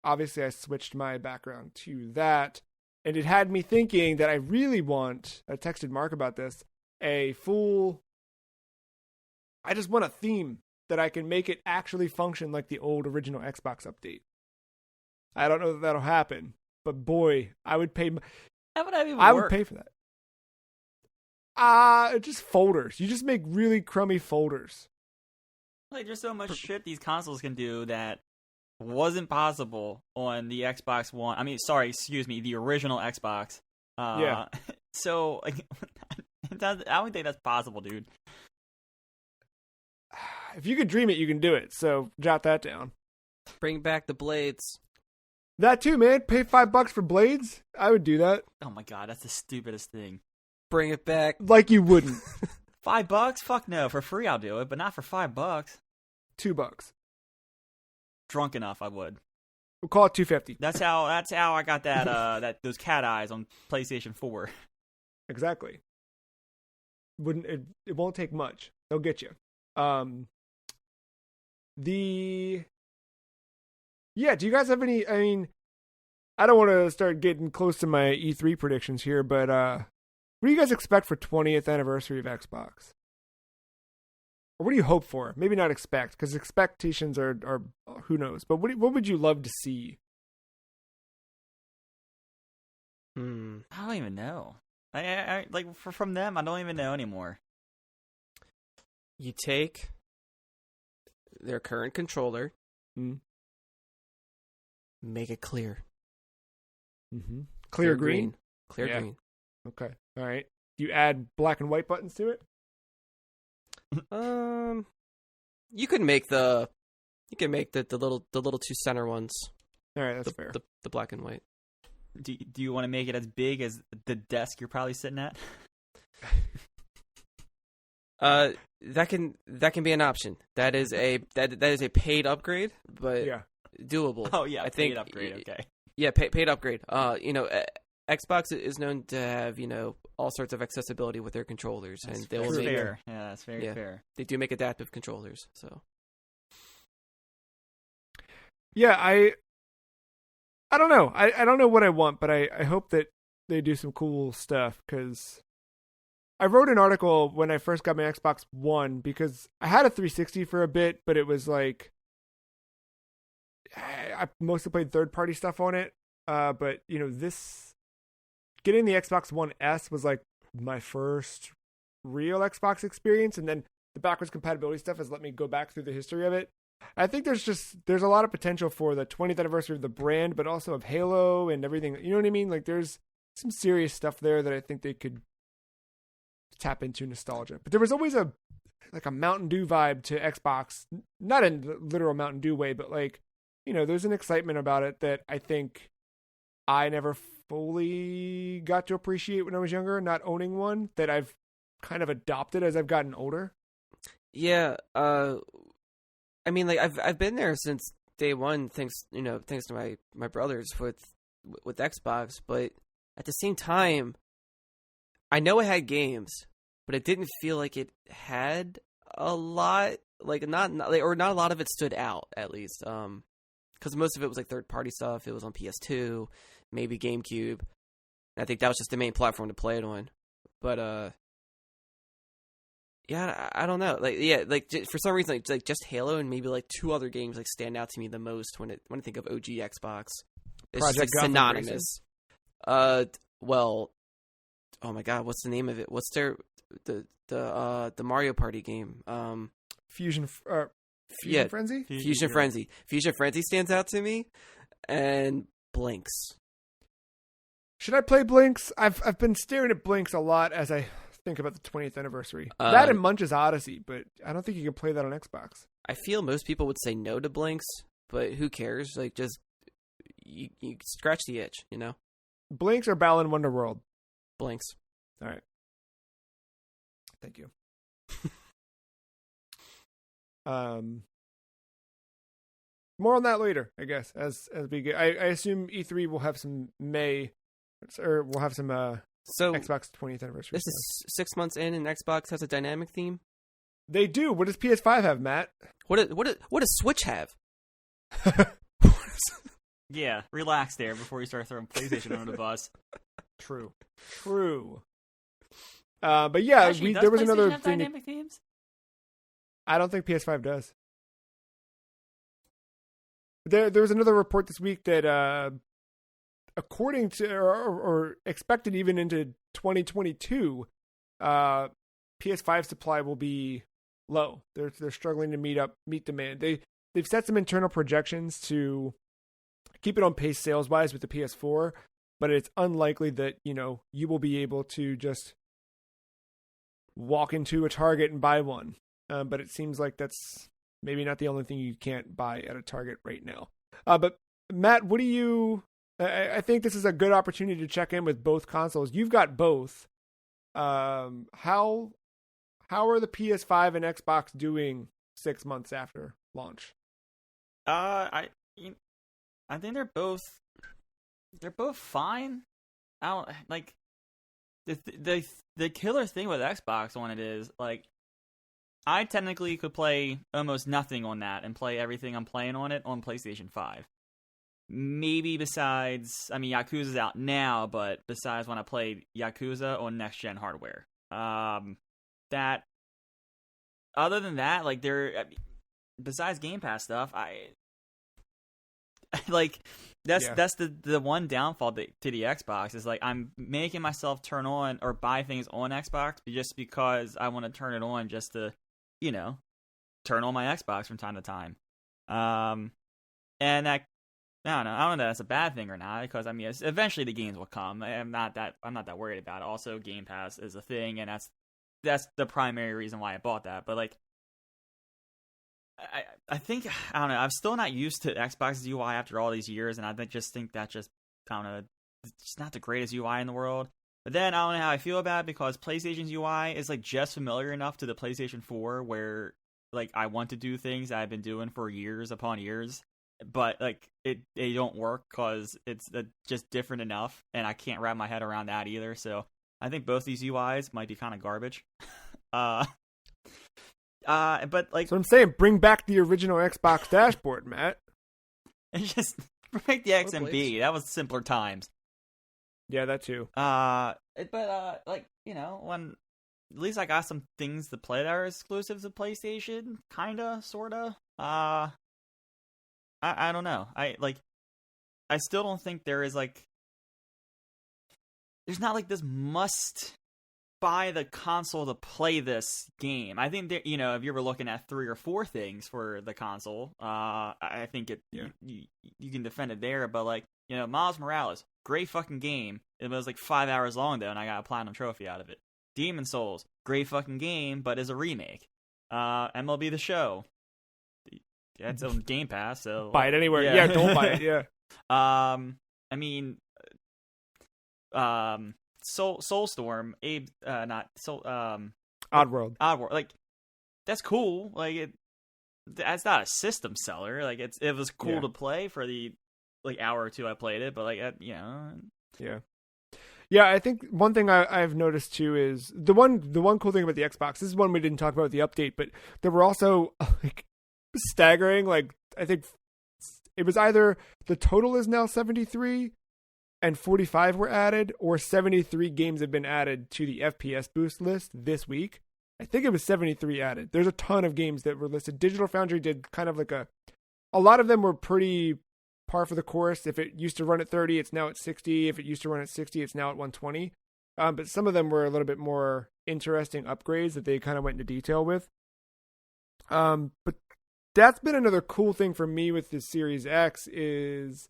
obviously I switched my background to that. And it had me thinking that I really want, I texted Mark about this, I just want a theme that I can make it actually function like the old original Xbox update. I don't know that that'll happen, but boy, I would pay. How would that even I work? would pay for that. Just folders. You just make really crummy folders. Like, there's so much shit these consoles can do that wasn't possible on the Xbox One. I mean, sorry, excuse me, the original Xbox. Yeah. So, like, I don't think that's possible, dude. If you could dream it, you can do it. So jot that down. Bring back the blades. That too, man. Pay $5 for blades. I would do that. Oh my god, that's the stupidest thing. Bring it back. Like you wouldn't. $5? Fuck no. For free, I'll do it, but not for $5. $2. Drunk enough, I would. We'll call it 250. That's how I got those cat eyes on PlayStation 4. Exactly. It won't take much. They'll get you. Do you guys have any? I mean, I don't want to start getting close to my E3 predictions here, but what do you guys expect for 20th anniversary of Xbox? Or what do you hope for? Maybe not expect, because expectations are who knows. But what would you love to see? I don't even know. I like from them. I don't even know anymore. You take their current controller, make it clear. Mm-hmm. Clear green? Clear green. Okay. All right. You add black and white buttons to it? You can make the little two center ones. All right, that's fair. The black and white. Do you want to make it as big as the desk you're probably sitting at? That can be an option. That is a paid upgrade, but doable. Oh yeah, I paid think upgrade. Okay. Yeah, paid upgrade. Xbox is known to have all sorts of accessibility with their controllers, and they will make fair. Yeah, that's very fair. They do make adaptive controllers, so. Yeah, I don't know. I don't know what I want, but I hope that they do some cool stuff, because I wrote an article when I first got my Xbox One, because I had a 360 for a bit, but it was like I mostly played third-party stuff on it. But this getting the Xbox One S was like my first real Xbox experience, and then the backwards compatibility stuff has let me go back through the history of it. I think there's a lot of potential for the 20th anniversary of the brand, but also of Halo and everything. You know what I mean? Like, there's some serious stuff there that I think they could tap into nostalgia. But there was always a Mountain Dew vibe to Xbox, not in the literal Mountain Dew way, but like, there's an excitement about it that I think I never fully got to appreciate when I was younger, not owning one, that I've kind of adopted as I've gotten older. Yeah, I mean, like I've been there since day one, thanks to my brothers with Xbox. But at the same time, I know it had games, but it didn't feel like it had a lot. Like not a lot of it stood out, at least. Because most of it was like third party stuff. It was on PS2, maybe GameCube. And I think that was just the main platform to play it on. But yeah, I don't know. For some reason, like just Halo and maybe like two other games like stand out to me the most when I think of OG Xbox. It's Project just like synonymous. Well, oh my God, what's the name of it? What's their the Mario Party game? Fusion Frenzy? Fusion Frenzy. Fusion Frenzy stands out to me, and Blinks. Should I play Blinks? I've been staring at Blinks a lot as I think about the 20th anniversary. That and Munch's Odyssey, but I don't think you can play that on Xbox. I feel most people would say no to Blinks, but who cares? Like, just you scratch the itch, Blinks or Balan Wonderworld? Blinks. All right. Thank you. More on that later, I guess. As we get, I assume E3 will have some Xbox 20th anniversary. This is 6 months in, and Xbox has a dynamic theme. They do. What does PS5 have, Matt? What does Switch have? Yeah, relax there before you start throwing PlayStation under the bus. True. But yeah, Actually, there was PlayStation another have thing. dynamic themes? I don't think PS5 does. There was another report this week that, according to or expected even into 2022, PS5 supply will be low. They're struggling to meet demand. They've set some internal projections to keep it on pace sales wise with the PS4, but it's unlikely that you will be able to just walk into a Target and buy one. But it seems like that's maybe not the only thing you can't buy at a Target right now. But Matt, what do you? I think this is a good opportunity to check in with both consoles. You've got both. How are the PS5 and Xbox doing 6 months after launch? I think they're both fine. I don't like the killer thing with Xbox on it is like I technically could play almost nothing on that and play everything I'm playing on it on PlayStation 5. Maybe besides, I mean, Yakuza's out now, but besides when I played Yakuza on next-gen hardware. That, other than that, like, besides Game Pass stuff, like, that's the one downfall to the Xbox is, like, I'm making myself turn on or buy things on Xbox just because I want to turn it on just to, you know, turn on my Xbox from time to time. And that, I don't know if that's a bad thing or not, because I mean, eventually the games will come. I'm not that worried about it. Also, Game Pass is a thing, and that's the primary reason why I bought that. But like, I think, I don't know, I'm still not used to Xbox's UI after all these years, and I just think that I don't know, it's not the greatest UI in the world. But then I don't know how I feel about it, because PlayStation's UI is like just familiar enough to the PlayStation 4 where like I want to do things that I've been doing for years upon years. But like they don't work because it's just different enough, and I can't wrap my head around that either. So I think both these UIs might be kind of garbage. But like, so I'm saying, bring back the original Xbox dashboard, Matt. It's just bring the XMB. That was simpler times. Yeah, that too. But like, you know, when at least I got some things to play that are exclusive to PlayStation, kinda, sorta. I don't know. I still don't think there's not like this must buy the console to play this game. I think that, you know, if you were looking at 3 or 4 things for the console, I think you can defend it there. But like, you know, Miles Morales, great fucking game. It was like 5 hours long though, and I got a platinum trophy out of it. Demon's Souls, great fucking game, but is a remake. MLB The Show. Yeah, it's on Game Pass, so buy it anywhere. Yeah, don't buy it. Yeah. I mean, Soulstorm, Oddworld. Like, that's cool. Like, that's not a system seller. Like, it was cool to play for the like hour or two I played it, but like, you know. Yeah, I think one thing I've noticed too is the one cool thing about the Xbox. This is one we didn't talk about with the update, but there were also like staggering, like I think it was either the total is now 73 and 45 were added, or 73 games have been added to the FPS boost list this week. I think it was 73 added. There's a ton of games that were listed. Digital Foundry did kind of like a lot of them were pretty par for the course. If it used to run at 30, it's now at 60. If it used to run at 60, it's now at 120. But some of them were a little bit more interesting upgrades that they kind of went into detail with. But that's been another cool thing for me with this Series X is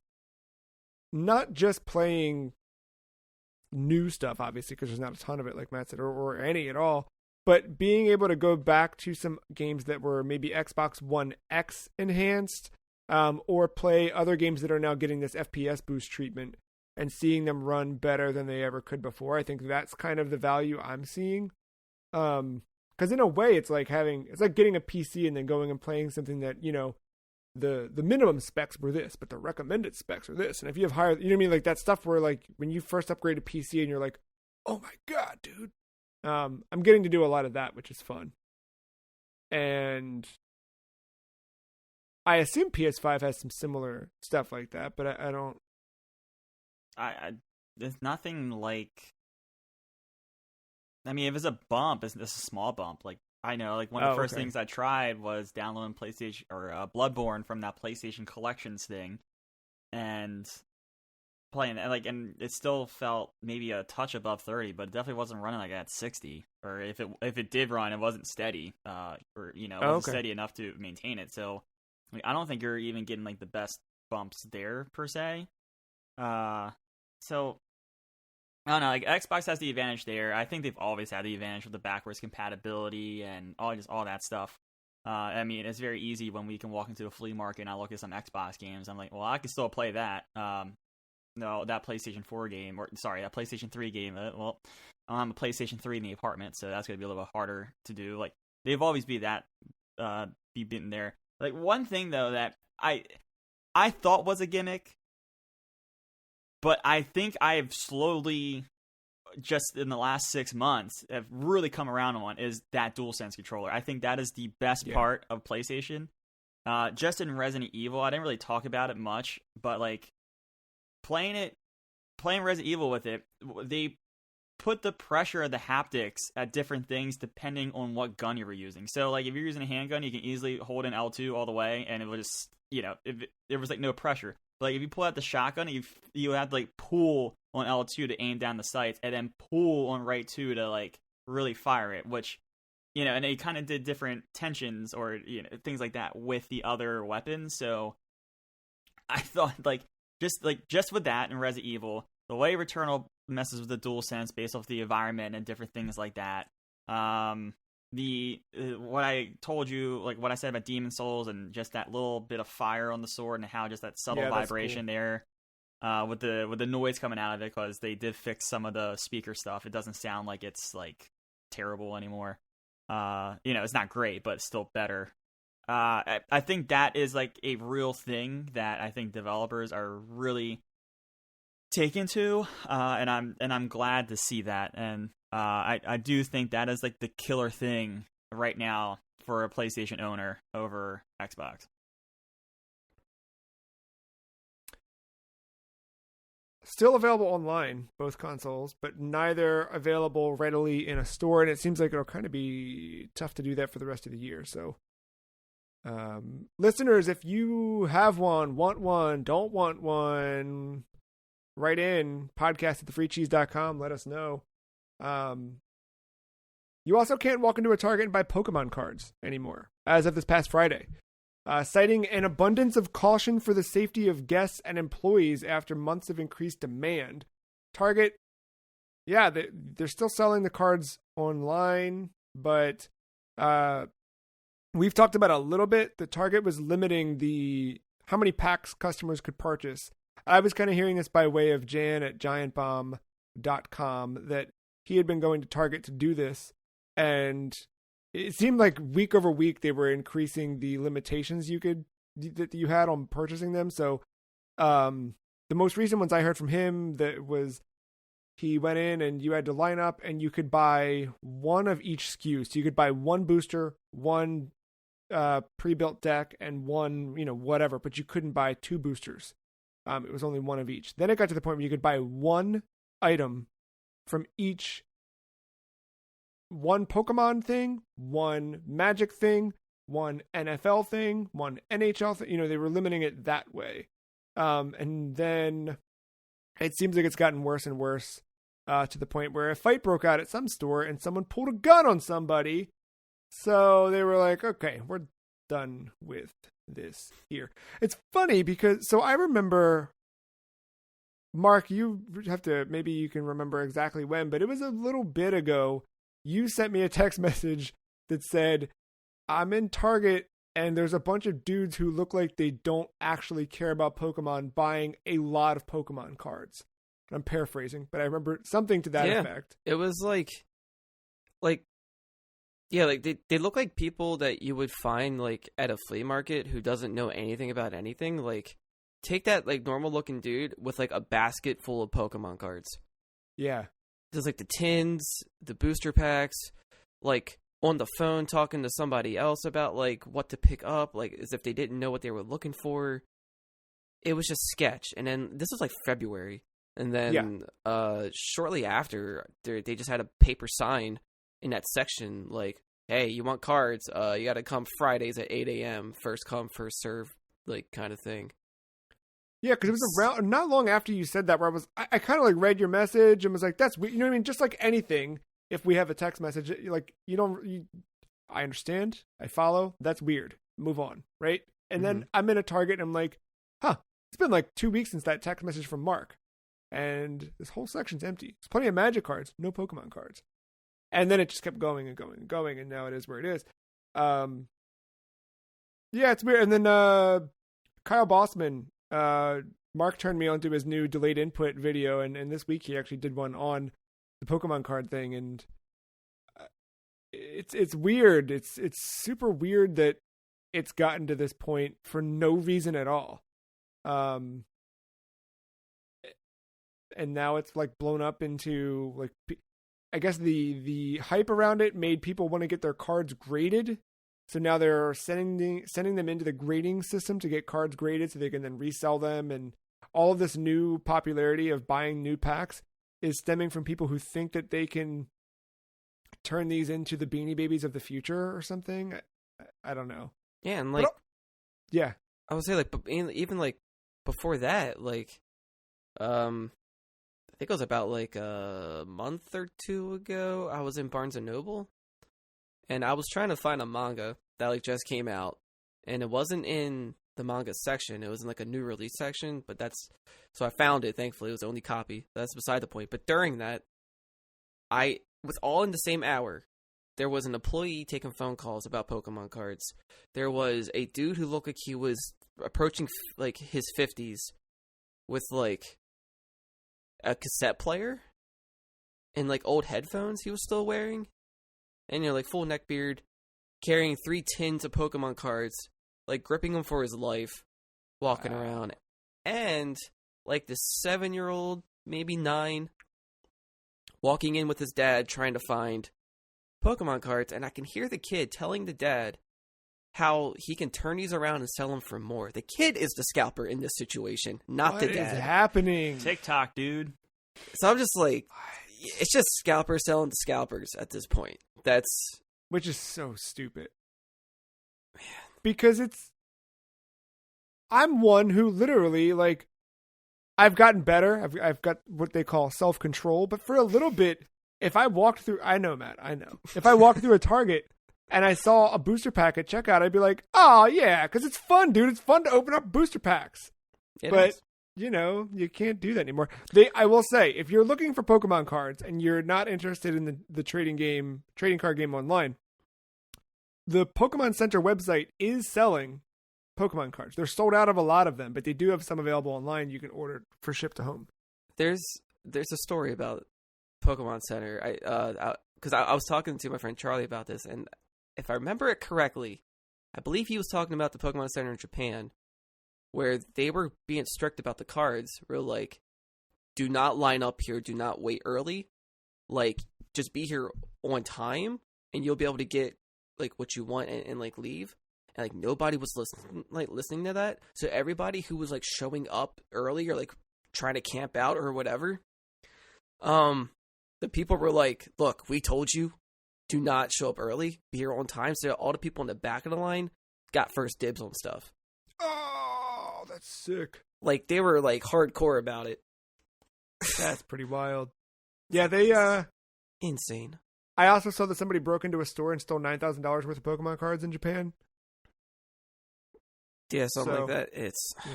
not just playing new stuff, obviously, because there's not a ton of it, like Matt said, or any at all, but being able to go back to some games that were maybe Xbox One X enhanced, or play other games that are now getting this FPS boost treatment and seeing them run better than they ever could before. I think that's kind of the value I'm seeing. Because in a way, it's like getting a PC and then going and playing something that, you know, the minimum specs were this, but the recommended specs are this. And if you have higher, you know what I mean? Like that stuff where like when you first upgrade a PC and you're like, oh my God, dude. I'm getting to do a lot of that, which is fun. And I assume PS5 has some similar stuff like that, but I don't. There's nothing like. I mean, if it's a bump, it's a small bump. Like, I know, like, one of the first things I tried was downloading PlayStation, or Bloodborne from that PlayStation Collections thing, and playing it, like, and it still felt maybe a touch above 30, but it definitely wasn't running like at 60, or if it did run, it wasn't steady, or, you know, it wasn't steady enough to maintain it, so, I mean, I don't think you're even getting, like, the best bumps there, per se, so, I don't know, like, Xbox has the advantage there. I think they've always had the advantage with the backwards compatibility and all that stuff. I mean, it's very easy when we can walk into a flea market and I look at some Xbox games. I'm like, well, I can still play that. No, that PlayStation 4 game, that PlayStation 3 game. Well, I'm a PlayStation 3 in the apartment, so that's going to be a little bit harder to do. Like, they've always be bitten there. Like, one thing, though, that I I thought was a gimmick, but I think I have slowly, just in the last 6 months, have really come around on is that DualSense controller. I think that is the best part of PlayStation. Just in Resident Evil, I didn't really talk about it much, but like playing Resident Evil with it, they put the pressure of the haptics at different things depending on what gun you were using. So like if you're using a handgun, you can easily hold in L2 all the way, and it would just, there was like no pressure. Like if you pull out the shotgun, you have to like pull on L2 to aim down the sights, and then pull on right 2 to like really fire it, which, and it kind of did different tensions or things like that with the other weapons. So I thought just with that in Resident Evil, the way Returnal messes with the DualSense based off the environment and different things like that. What I told you, like what I said about Demon Souls and just that little bit of fire on the sword and how just that subtle vibration there, with the noise coming out of it, because they did fix some of the speaker stuff. It doesn't sound like it's like terrible anymore. It's not great, but it's still better. I think that is like a real thing that I think developers are really taken to, and I'm glad to see that. And I do think that is like the killer thing right now for a PlayStation owner over Xbox. Still available online, both consoles, but neither available readily in a store, and it seems like it'll kind of be tough to do that for the rest of the year. So, listeners, if you have one, want one, don't want one, write in, podcast@thefreecheese.com, let us know. You also can't walk into a Target and buy Pokemon cards anymore, as of this past Friday. Citing an abundance of caution for the safety of guests and employees after months of increased demand. Target, they're still selling the cards online, but we've talked about it a little bit. The Target was limiting how many packs customers could purchase. I was kind of hearing this by way of Jan at giantbomb.com, that he had been going to Target to do this, and it seemed like week over week they were increasing the limitations that you had on purchasing them. So the most recent ones I heard from him, that was he went in and you had to line up and you could buy one of each SKU. So you could buy one booster, one pre-built deck, and one, whatever, but you couldn't buy two boosters. It was only one of each. Then it got to the point where you could buy one item from each, one Pokemon thing, one Magic thing, one NFL thing, one NHL thing. They were limiting it that way. And then it seems like it's gotten worse and worse, to the point where a fight broke out at some store and someone pulled a gun on somebody. So they were like, okay, we're done with this here. It's funny because, so I remember, Mark, you have to, maybe you can remember exactly when, but it was a little bit ago. You sent me a text message that said, I'm in Target and there's a bunch of dudes who look like they don't actually care about Pokemon buying a lot of Pokemon cards. And I'm paraphrasing, but I remember something to that effect. It was like they look like people that you would find like at a flea market who doesn't know anything about anything. Like, take that like normal looking dude with like a basket full of Pokemon cards. Yeah. There's like the tins, the booster packs, like on the phone talking to somebody else about like what to pick up, like as if they didn't know what they were looking for. It was just sketch. And then this was like February. And then shortly after, they just had a paper sign in that section like, hey, you want cards? You got to come Fridays at 8 a.m. First come, first serve, like kind of thing. Yeah, because it was around not long after you said that where I kind of like read your message and was like, that's weird. You know what I mean? Just like anything, if we have a text message, like I understand, I follow, that's weird. Move on, right? And then I'm in a Target and I'm like, it's been like 2 weeks since that text message from Mark. And this whole section's empty. There's plenty of Magic cards, no Pokemon cards. And then it just kept going and going and going, and now it is where it is. Yeah, it's weird. And then Kyle Bossman, Mark turned me onto his new delayed input video, and this week he actually did one on the Pokemon card thing, and it's weird. It's super weird that it's gotten to this point for no reason at all. and now it's like blown up into like, I guess the hype around it made people want to get their cards graded. So now they're sending them into the grading system to get cards graded so they can then resell them. And all of this new popularity of buying new packs is stemming from people who think that they can turn these into the Beanie Babies of the future or something. I don't know. Yeah, and like, yeah, I would say like even like before that, like, I think it was about like a month or two ago, I was in Barnes and Noble, and I was trying to find a manga that like just came out, and it wasn't in the manga section. It was in like a new release section, but so I found it. Thankfully, it was the only copy. That's beside the point. But during that, with all in the same hour, there was an employee taking phone calls about Pokemon cards. There was a dude who looked like he was approaching like his 50s with like a cassette player and like old headphones he was still wearing, and like full neck beard, carrying 3 tins of Pokemon cards, like gripping them for his life, walking around, and like this 7-year-old, maybe 9, walking in with his dad trying to find Pokemon cards, and I can hear the kid telling the dad how he can turn these around and sell them for more. The kid is the scalper in this situation, not the dad. What is happening? TikTok, dude. So I'm just like, it's just scalpers selling to scalpers at this point. Which is so stupid. Man. Because I'm one who literally, like, I've gotten better. I've got what they call self-control, but for a little bit, if I walked through, I know, Matt, I know. If I walked through a Target and I saw a booster pack at checkout, I'd be like, oh, yeah, because it's fun, dude. It's fun to open up booster packs. But, you know, you can't do that anymore. I will say, if you're looking for Pokemon cards and you're not interested in the trading card game online, the Pokemon Center website is selling Pokemon cards. They're sold out of a lot of them, but they do have some available online. You can order for ship to home. There's a story about Pokemon Center. Because I was talking to my friend Charlie about this, and if I remember it correctly, I believe he was talking about the Pokemon Center in Japan, where they were being strict about the cards. Where like, do not line up here, do not wait early, like just be here on time, and you'll be able to get like what you want and like leave. And like nobody was listening to that. So everybody who was like showing up early or like trying to camp out or whatever, the people were like, look, we told you, do not show up early, be here on time. So all the people in the back of the line got first dibs on stuff. Oh, that's sick. Like they were like hardcore about it. That's pretty wild. Yeah, they insane. I also saw that somebody broke into a store and stole $9,000 worth of Pokemon cards in Japan. Yeah, something like that. It's. Yeah.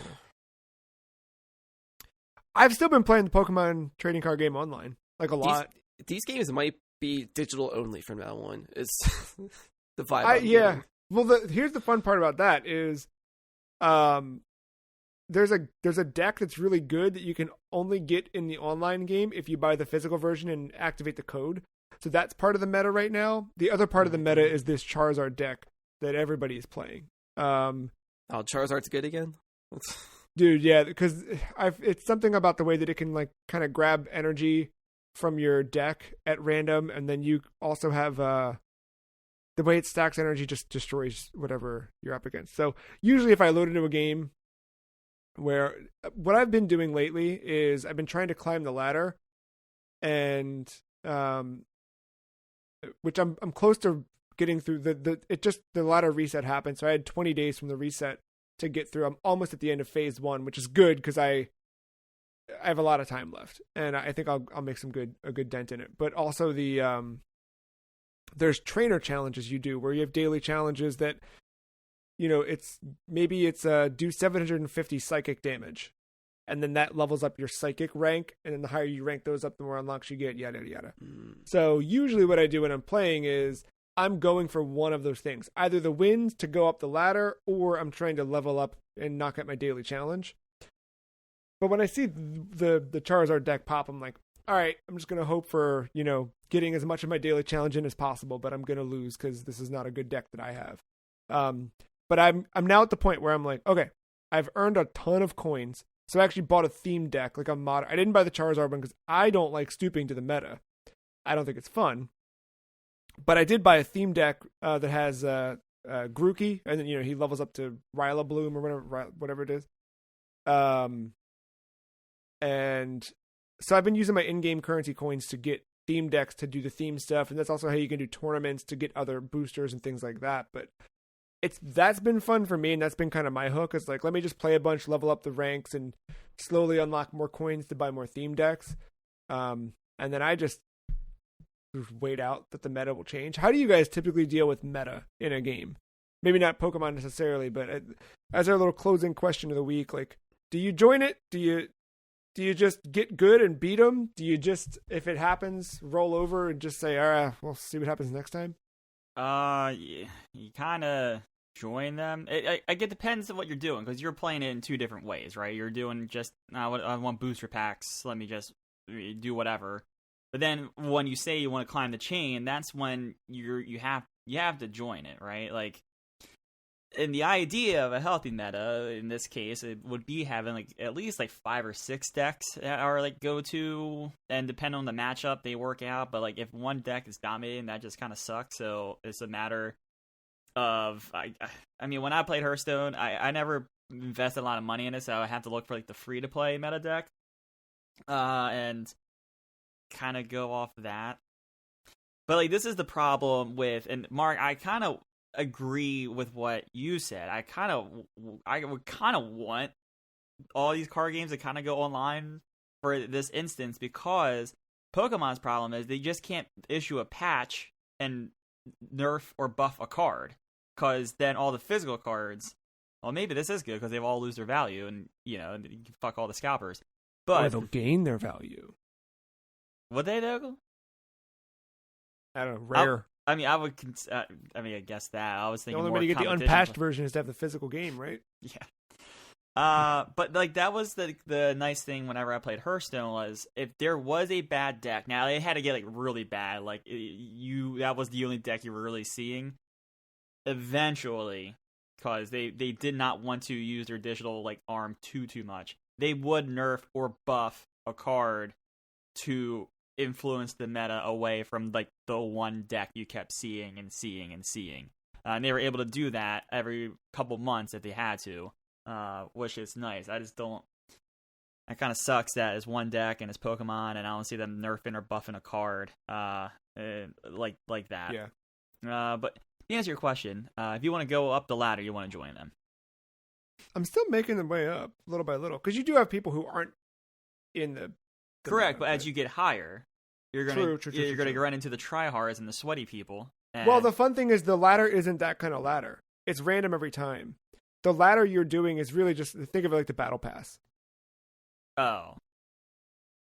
I've still been playing the Pokemon trading card game online, like a lot. These games might be digital only from now on. It's the vibe. Yeah. Well, here's the fun part about that is, there's a deck that's really good that you can only get in the online game if you buy the physical version and activate the code. So that's part of the meta right now. The other part of the meta is this Charizard deck that everybody is playing. Charizard's good again? Dude, yeah, because it's something about the way that it can like kind of grab energy from your deck at random, and then you also have the way it stacks energy just destroys whatever you're up against. So usually if I load into a game where what I've been doing lately is I've been trying to climb the ladder, and which I'm close to getting through. The ladder reset happened, so I had 20 days from the reset to get through. I'm almost at the end of phase 1, which is good because I have a lot of time left, and I think I'll make a good dent in it. But also there's trainer challenges you do where you have daily challenges that, you know, it's do 750 psychic damage, and then that levels up your psychic rank, and then the higher you rank those up, the more unlocks you get, yada yada. So usually what I do when I'm playing is I'm going for one of those things, either the wins to go up the ladder, or I'm trying to level up and knock out my daily challenge. But when I see the Charizard deck pop, I'm like, all right, I'm just going to hope for, you know, getting as much of my daily challenge in as possible, but I'm going to lose because this is not a good deck that I have. But I'm now at the point where I'm like, okay, I've earned a ton of coins. So I actually bought a theme deck, like a mod. I didn't buy the Charizard one because I don't like stooping to the meta. I don't think it's fun. But I did buy a theme deck that has Grookey, and then he levels up to Ryla Bloom or whatever it is. And so I've been using my in-game currency coins to get theme decks to do the theme stuff, and that's also how you can do tournaments to get other boosters and things like that. But that's been fun for me, and that's been kind of my hook. It's like, let me just play a bunch, level up the ranks, and slowly unlock more coins to buy more theme decks. And then I just wait out that the meta will change. How do you guys typically deal with meta in a game? Maybe not Pokemon necessarily, but as our little closing question of the week, like, do you join it? Do you just get good and beat them? Do you just, if it happens, roll over and just say, all right, we'll see what happens next time? You kind of join them. It depends on what you're doing, because you're playing it in two different ways, right? You're doing just, I want booster packs, let me just do whatever. But then when you say you want to climb the chain, that's when you have to join it, right? Like, and the idea of a healthy meta in this case, it would be having like at least like 5 or 6 decks that are like go to, and depending on the matchup, they work out. But like if one deck is dominating, that just kind of sucks. So it's a matter of I mean, when I played Hearthstone, I never invested a lot of money in it, so I have to look for like the free to play meta deck, and kind of go off that. But like, this is the problem with, and Mark, I kind of agree with what you said. I would kind of want all these card games to kind of go online for this instance, because Pokemon's problem is they just can't issue a patch and nerf or buff a card, because then all the physical cards, well, maybe this is good because they all lose their value, and you can fuck all the scalpers, but or they'll gain their value. Would they though? I don't know, rare. I mean, I guess that. I was thinking the only more way to get the unpatched version is to have the physical game, right? Yeah. But like, that was the nice thing whenever I played Hearthstone, was if there was a bad deck, now they had to get like really bad, like that was the only deck you were really seeing eventually, because they did not want to use their digital like arm too much. They would nerf or buff a card to influence the meta away from like the one deck you kept seeing. And they were able to do that every couple months if they had to, which is nice. I just don't. It kind of sucks that it's one deck and it's Pokemon, and I don't see them nerfing or buffing a card like that. Yeah. But to answer your question, if you want to go up the ladder, you want to join them. I'm still making the way up little by little, because you do have people who aren't in the correct, but as you get higher, you're gonna true. run into the tryhards and the sweaty people. Well, the fun thing is the ladder isn't that kind of ladder. It's random every time. The ladder you're doing is really just, think of it like the battle pass. Oh,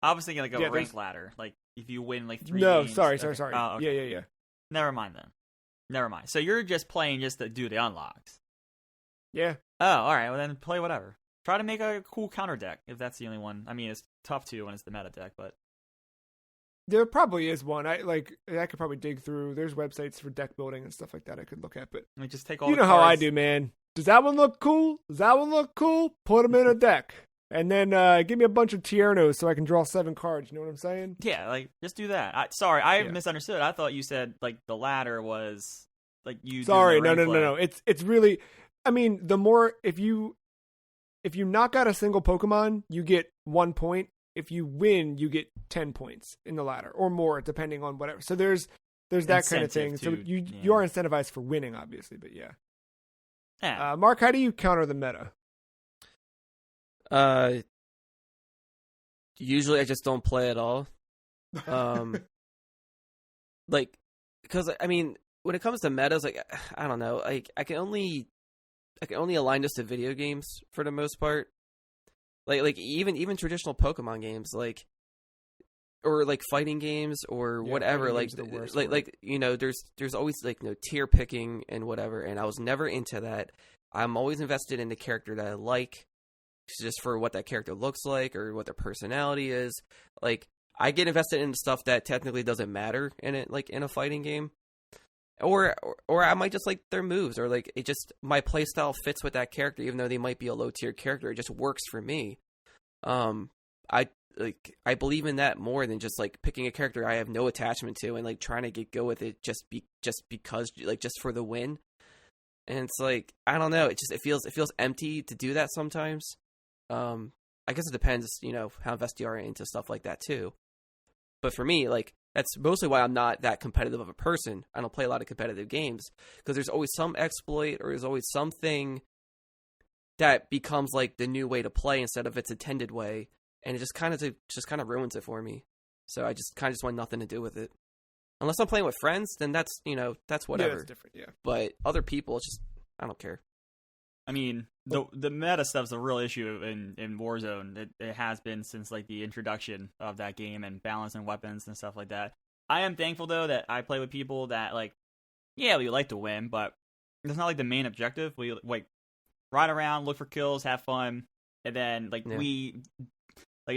I was thinking like a ranked ladder. Like if you win like 3 No, games. sorry. Oh, okay. Yeah. Never mind then. Never mind. So you're just playing just to do the unlocks. Yeah. Oh, all right. Well, then play whatever. Try to make a cool counter deck if that's the only one. I mean, it's tough to when it's the meta deck, but there probably is one. I could probably dig through. There's websites for deck building and stuff like that I could look at, but I mean, just take all. You know how I do, man. Does that one look cool? Put them in a deck, and then give me a bunch of Tiernos so I can draw 7 cards. You know what I'm saying? Yeah, like just do that. I misunderstood. I thought you said like the ladder was like you. Sorry, no. It's really. I mean, the more if you knock out a single Pokemon, you get 1 point. If you win, you get 10 points in the ladder or more, depending on whatever. So there's that kind of thing. So you are incentivized for winning, obviously, but yeah. Mark, how do you counter the meta? Usually I just don't play at all. Like, because I mean, when it comes to metas, like I don't know, like I can only align this to video games for the most part. Like even traditional Pokemon games, like or like fighting games or whatever. Like there's always like tier picking and whatever, and I was never into that. I'm always invested in the character that I like, just for what that character looks like or what their personality is. Like I get invested in stuff that technically doesn't matter in it, like in a fighting game. Or I might just like their moves, or like it just my play style fits with that character, even though they might be a low tier character. It just works for me. I believe in that more than just like picking a character I have no attachment to and like trying to go with it just because like just for the win. And it's like I don't know, it feels empty to do that sometimes. I guess it depends, how invested you are into stuff like that too. But for me, like that's mostly why I'm not that competitive of a person. I don't play a lot of competitive games because there's always some exploit or there's always something that becomes like the new way to play instead of its intended way, and it just kind of ruins it for me. So I just kind of want nothing to do with it. Unless I'm playing with friends, then that's whatever. Yeah, that's different. Yeah. But other people, it's just I don't care. I mean, the meta stuff's a real issue in Warzone. It has been since like the introduction of that game and balancing weapons and stuff like that. I am thankful though that I play with people that like, yeah, we like to win, but it's not like the main objective. We like ride around, look for kills, have fun, and then like if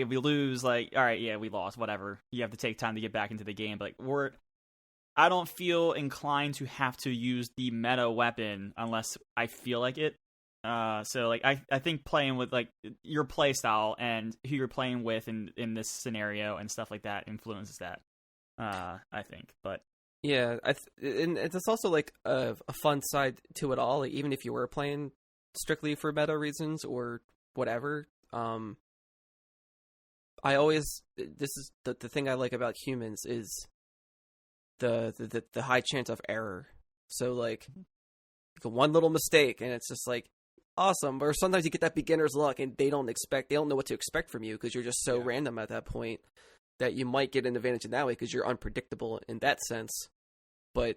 we lose, like all right, yeah, we lost, whatever. You have to take time to get back into the game. But like I don't feel inclined to have to use the meta weapon unless I feel like it. So like I think playing with like your play style and who you're playing with in this scenario and stuff like that influences that. I think, but yeah, and it's also like a fun side to it all. Like, even if you were playing strictly for meta reasons or whatever, I always this is the thing I like about humans is the high chance of error. So like one little mistake and it's just like awesome. Or sometimes you get that beginner's luck and they don't know what to expect from you because you're just so random at that point that you might get an advantage in that way because you're unpredictable in that sense. But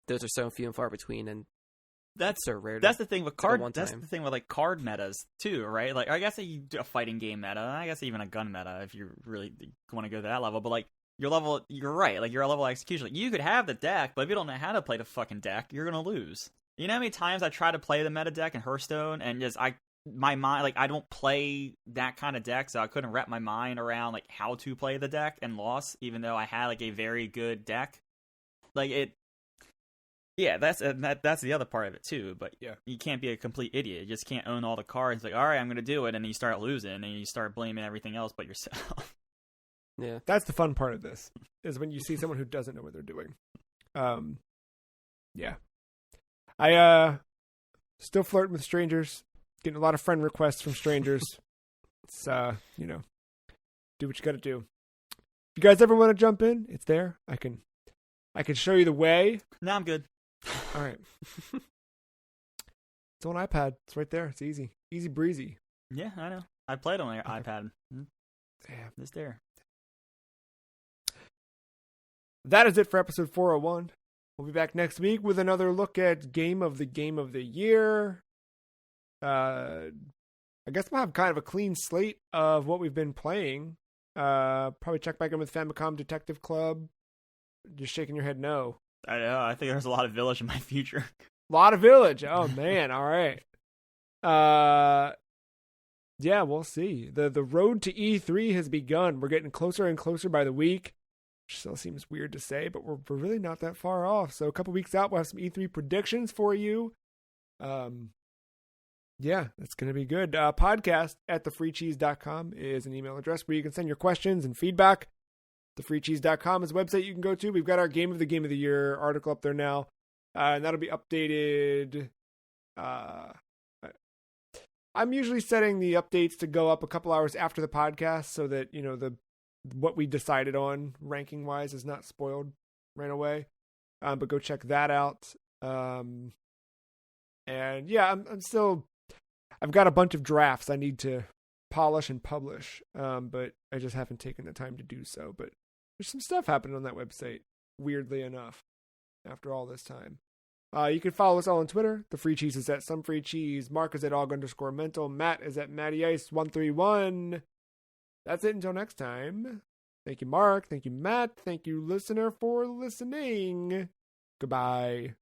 those are so few and far between, and that's so rare. That's the thing with card. That's the thing with like card metas too, right? Like I guess a fighting game meta, I guess even a gun meta if you really want to go to that level. But like your level, you're right. Like your level of execution, like, you could have the deck, but if you don't know how to play the fucking deck, you're gonna lose. You know how many times I try to play the meta deck in Hearthstone and just my mind, like I don't play that kind of deck, so I couldn't wrap my mind around like how to play the deck and lost, even though I had like a very good deck. Like it, yeah, that's the other part of it too. But yeah, you can't be a complete idiot. You just can't own all the cards. Like, all right, I'm gonna do it, and then you start losing, and you start blaming everything else but yourself. Yeah, that's the fun part of this is when you see someone who doesn't know what they're doing. Yeah, I still flirting with strangers. Getting a lot of friend requests from strangers. It's, do what you gotta do. If you guys ever want to jump in, it's there. I can show you the way. No, I'm good. All right. It's on iPad. It's right there. It's easy. Easy breezy. Yeah, I know. I played on your iPad. Yeah. It's there. That is it for episode 401. We'll be back next week with another look at game of the year. I guess we'll have kind of a clean slate of what we've been playing. Probably check back in with Famicom Detective Club. Just shaking your head no. I know. I think there's a lot of Village in my future. A lot of Village. Oh, man. All right. Yeah, we'll see. The road to E3 has begun. We're getting closer and closer by the week. Which still seems weird to say, but we're really not that far off. So a couple weeks out, we'll have some E3 predictions for you. Yeah, that's going to be good. Podcast at thefreecheese.com is an email address where you can send your questions and feedback. Thefreecheese.com is a website you can go to. We've got our Game of the Year article up there now. And that'll be updated. I'm usually setting the updates to go up a couple hours after the podcast so that, what we decided on ranking-wise is not spoiled right away. But go check that out. And yeah, I've got a bunch of drafts I need to polish and publish, but I just haven't taken the time to do so. But there's some stuff happening on that website, weirdly enough, after all this time. You can follow us all on Twitter. The Free Cheese is at SomeFreeCheese. Mark is at AUG_mental. Matt is at MattyIce131. That's it until next time. Thank you, Mark. Thank you, Matt. Thank you, listener, for listening. Goodbye.